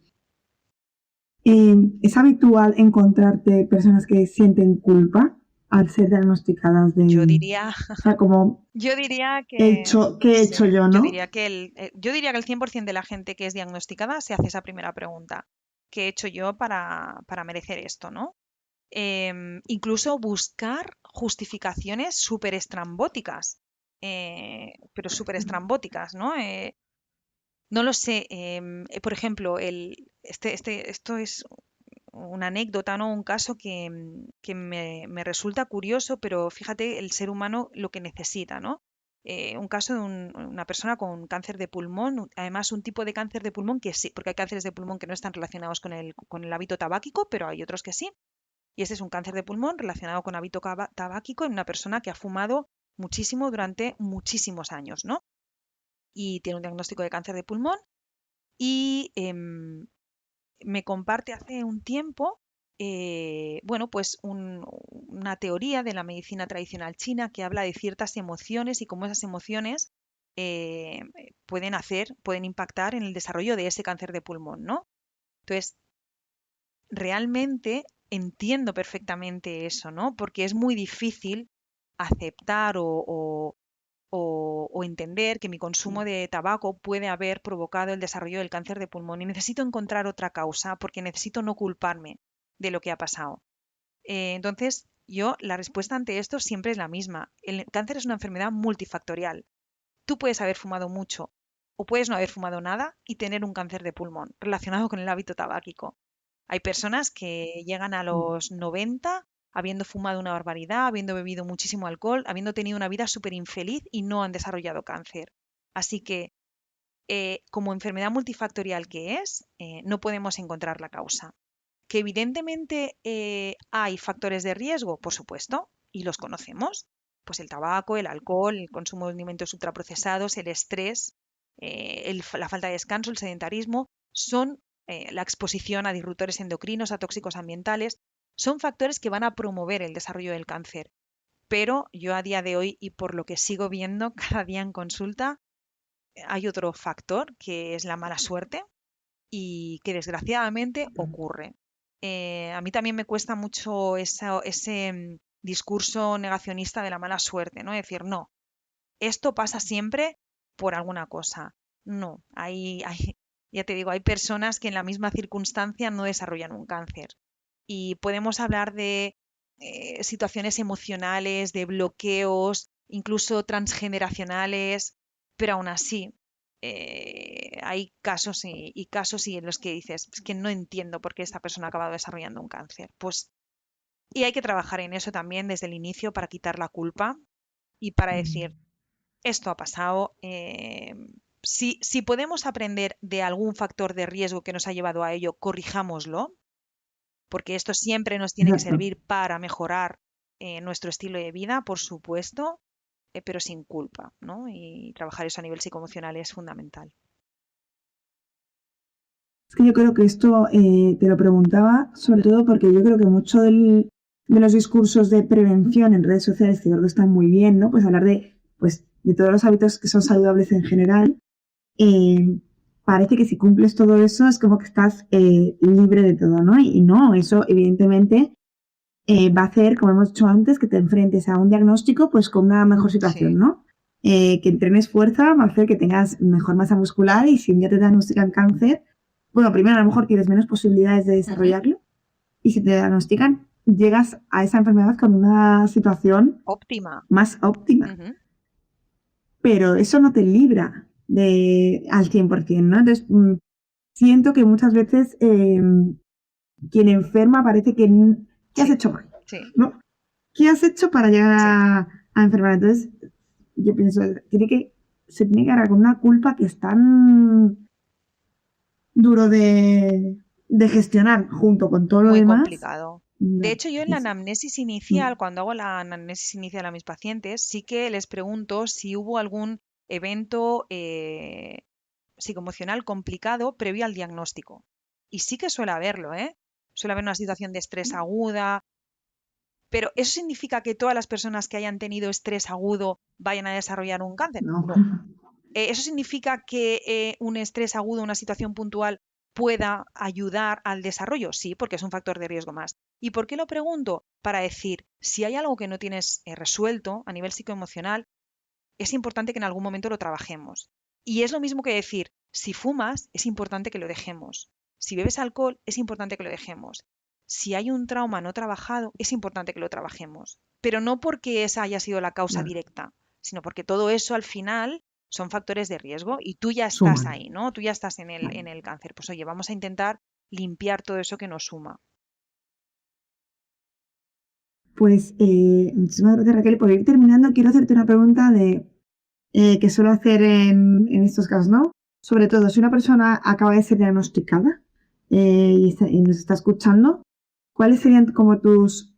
¿Es habitual encontrarte personas que sienten culpa al ser diagnosticadas Yo de, diría, o sea, como yo diría que qué he sí, hecho yo, yo ¿no? diría que yo diría que el 100% de la gente que es diagnosticada se hace esa primera pregunta. ¿Qué he hecho yo para merecer esto, no? Incluso buscar justificaciones súper estrambóticas, pero súper estrambóticas, ¿no? No lo sé. Por ejemplo, esto es una anécdota, ¿no? Un caso que me resulta curioso, pero fíjate el ser humano lo que necesita, ¿no? Un caso de una persona con cáncer de pulmón, además un tipo de cáncer de pulmón que sí, porque hay cánceres de pulmón que no están relacionados con el hábito tabáquico, pero hay otros que sí. Y este es un cáncer de pulmón relacionado con hábito tabáquico en una persona que ha fumado muchísimo durante muchísimos años, ¿no? Y tiene un diagnóstico de cáncer de pulmón y me comparte hace un tiempo, bueno, pues una teoría de la medicina tradicional china que habla de ciertas emociones y cómo esas emociones pueden impactar en el desarrollo de ese cáncer de pulmón, ¿no? Entonces, realmente entiendo perfectamente eso, ¿no? Porque es muy difícil aceptar o entender que mi consumo de tabaco puede haber provocado el desarrollo del cáncer de pulmón y necesito encontrar otra causa porque necesito no culparme de lo que ha pasado. Entonces, la respuesta ante esto siempre es la misma. El cáncer es una enfermedad multifactorial. Tú puedes haber fumado mucho o puedes no haber fumado nada y tener un cáncer de pulmón relacionado con el hábito tabáquico. Hay personas que llegan a los 90 habiendo fumado una barbaridad, habiendo bebido muchísimo alcohol, habiendo tenido una vida súper infeliz y no han desarrollado cáncer. Así que, como enfermedad multifactorial que es, no podemos encontrar la causa. Que evidentemente hay factores de riesgo, por supuesto, y los conocemos. Pues el tabaco, el alcohol, el consumo de alimentos ultraprocesados, el estrés, la falta de descanso, el sedentarismo, son la exposición a disruptores endocrinos, a tóxicos ambientales, son factores que van a promover el desarrollo del cáncer. Pero yo a día de hoy y por lo que sigo viendo cada día en consulta, hay otro factor que es la mala suerte y que desgraciadamente ocurre. A mí también me cuesta mucho ese discurso negacionista de la mala suerte, ¿no? Decir, no, esto pasa siempre por alguna cosa. No, ya te digo, hay personas que en la misma circunstancia no desarrollan un cáncer. y podemos hablar de situaciones emocionales, de bloqueos, incluso transgeneracionales, pero aún así hay casos y casos en los que dices, es que no entiendo por qué esta persona ha acabado desarrollando un cáncer. Pues, y hay que trabajar en eso también desde el inicio para quitar la culpa y para decir, esto ha pasado. Si podemos aprender de algún factor de riesgo que nos ha llevado a ello, corrijámoslo, porque esto siempre nos tiene que Exacto. servir para mejorar nuestro estilo de vida, por supuesto, pero sin culpa, ¿no? Y trabajar eso a nivel psicoemocional es fundamental. Es que yo creo que esto te lo preguntaba sobre todo porque yo creo que mucho de los discursos de prevención en redes sociales, que yo creo que están muy bien, ¿no? Pues hablar de todos los hábitos que son saludables en general. eh, Parece que si cumples todo eso es como que estás libre de todo, ¿no? Y no, eso evidentemente va a hacer, como hemos dicho antes, que te enfrentes a un diagnóstico pues con una mejor situación, Sí. ¿no? Que entrenes fuerza va a hacer que tengas mejor masa muscular y si un día te diagnostican cáncer, bueno, primero a lo mejor tienes menos posibilidades de desarrollarlo y si te diagnostican, llegas a esa enfermedad con una situación Óptima. más óptima. Pero eso no te libra al 100%, ¿no? Entonces, siento que muchas veces quien enferma parece que ¿qué has Sí, hecho mal? sí, ¿No? ¿Qué has hecho para llegar sí. a enfermar? Entonces, yo pienso, se tiene que dar con una culpa que es tan duro de gestionar junto con todo lo Muy demás. complicado. De No, hecho, yo en la es- anamnesis inicial, mm, cuando hago la anamnesis inicial a mis pacientes, sí que les pregunto si hubo algún evento psicoemocional complicado previo al diagnóstico. Y sí que suele haberlo, ¿eh? Suele haber una situación de estrés aguda, pero ¿eso significa que todas las personas que hayan tenido estrés agudo vayan a desarrollar un cáncer? no. No. ¿Eso significa que un estrés agudo, una situación puntual, pueda ayudar al desarrollo? Sí, porque es un factor de riesgo más. ¿Y por qué lo pregunto? Para decir, si hay algo que no tienes resuelto a nivel psicoemocional, es importante que en algún momento lo trabajemos. Y es lo mismo que decir, si fumas, es importante que lo dejemos. Si bebes alcohol, es importante que lo dejemos. Si hay un trauma no trabajado, es importante que lo trabajemos. Pero no porque esa haya sido la causa Claro, directa, sino porque todo eso al final son factores de riesgo y tú ya estás suman. ahí, ¿no? Tú ya estás Vale. en el cáncer. Pues oye, vamos a intentar limpiar todo eso que nos suma. Pues muchísimas gracias Raquel. Por ir terminando, quiero hacerte una pregunta que suelo hacer en estos casos, ¿no? Sobre todo, si una persona acaba de ser diagnosticada y nos está escuchando, ¿cuáles serían como tus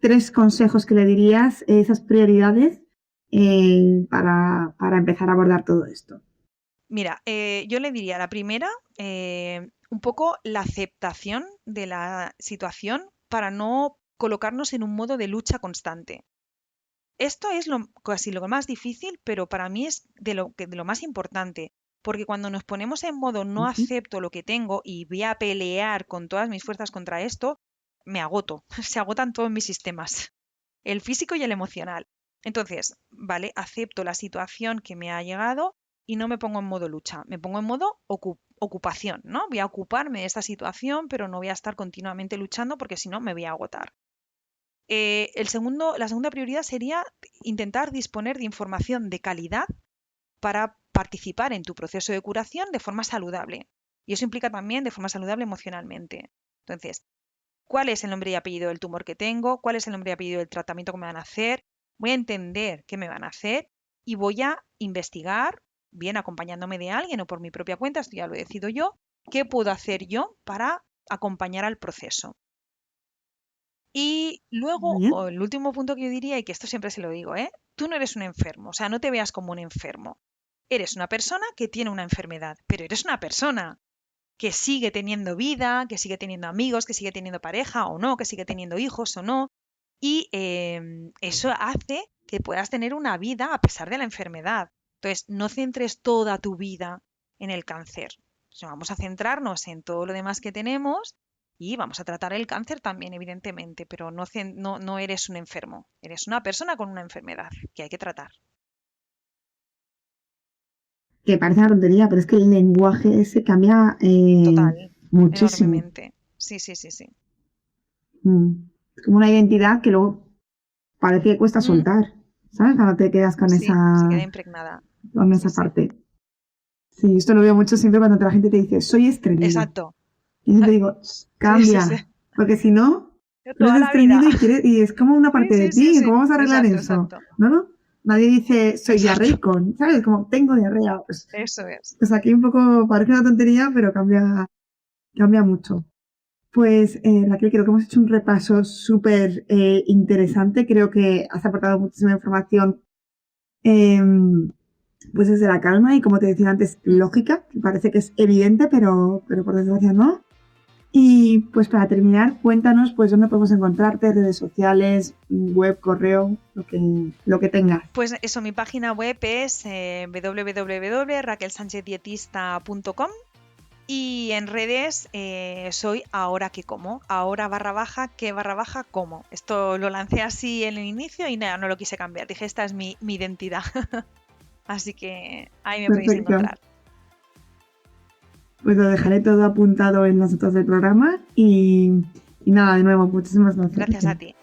3 consejos que le dirías, esas prioridades para empezar a abordar todo esto? Mira, yo le diría la primera, un poco la aceptación de la situación para no colocarnos en un modo de lucha constante. Esto es casi lo más difícil, pero para mí es de lo más importante, porque cuando nos ponemos en modo no Ujú. acepto lo que tengo y voy a pelear con todas mis fuerzas contra esto, me agoto, se agotan todos mis sistemas, el físico y el emocional. Entonces, vale, acepto la situación que me ha llegado y no me pongo en modo lucha, me pongo en modo ocupación, ¿no? Voy a ocuparme de esta situación, pero no voy a estar continuamente luchando porque si no me voy a agotar. La segunda prioridad sería intentar disponer de información de calidad para participar en tu proceso de curación de forma saludable. Y eso implica también de forma saludable emocionalmente. Entonces, ¿cuál es el nombre y apellido del tumor que tengo? ¿Cuál es el nombre y apellido del tratamiento que me van a hacer? Voy a entender qué me van a hacer y voy a investigar, bien acompañándome de alguien o por mi propia cuenta, esto ya lo decido yo, qué puedo hacer yo para acompañar al proceso. Y Muy luego, bien. el último punto que yo diría, y que esto siempre se lo digo, ¿eh? Tú no eres un enfermo, o sea, no te veas como un enfermo. Eres una persona que tiene una enfermedad, pero eres una persona que sigue teniendo vida, que sigue teniendo amigos, que sigue teniendo pareja o no, que sigue teniendo hijos o no. Y eso hace que puedas tener una vida a pesar de la enfermedad. Entonces, no centres toda tu vida en el cáncer. O sea, vamos a centrarnos en todo lo demás que tenemos y vamos a tratar el cáncer también, evidentemente, pero no eres un enfermo, eres una persona con una enfermedad que hay que tratar. Que parece una tontería, pero es que el lenguaje ese cambia Total, muchísimo. enormemente. Sí, sí, sí, sí. Es como una identidad que luego parece que cuesta soltar, ¿sabes? Cuando te quedas con Sí, se esa, queda impregnada. con esa Sí, sí. parte. Sí, esto lo veo mucho siempre cuando la gente te dice, soy estreñido. Exacto. Y yo te digo, Sí, sí, sí. cambia, porque si no, tú eres Toda la vida. estreñido y es como una Sí, parte de sí, sí, ti. sí. ¿Cómo vamos a arreglar Exacto, eso? exacto. ¿No? Nadie dice, soy Exacto. diarreico, ¿sabes? Como, tengo diarrea. Eso es. Pues aquí un poco, parece una tontería, pero cambia mucho. Pues Raquel, creo que hemos hecho un repaso súper interesante. Creo que has aportado muchísima información, pues desde la calma y, como te decía antes, lógica, que parece que es evidente, pero por desgracia no. Y pues para terminar, cuéntanos pues dónde podemos encontrarte, redes sociales, web, correo, lo que tengas. Pues eso, mi página web es www.raquelsanchezdietista.com y en redes soy ahora que como, ahora _que como. Esto lo lancé así en el inicio y nada, no lo quise cambiar. Dije, esta es mi identidad. Así que ahí me podéis Perfecto. encontrar. Pues lo dejaré todo apuntado en las notas del programa y nada, de nuevo, muchísimas gracias. Gracias a ti.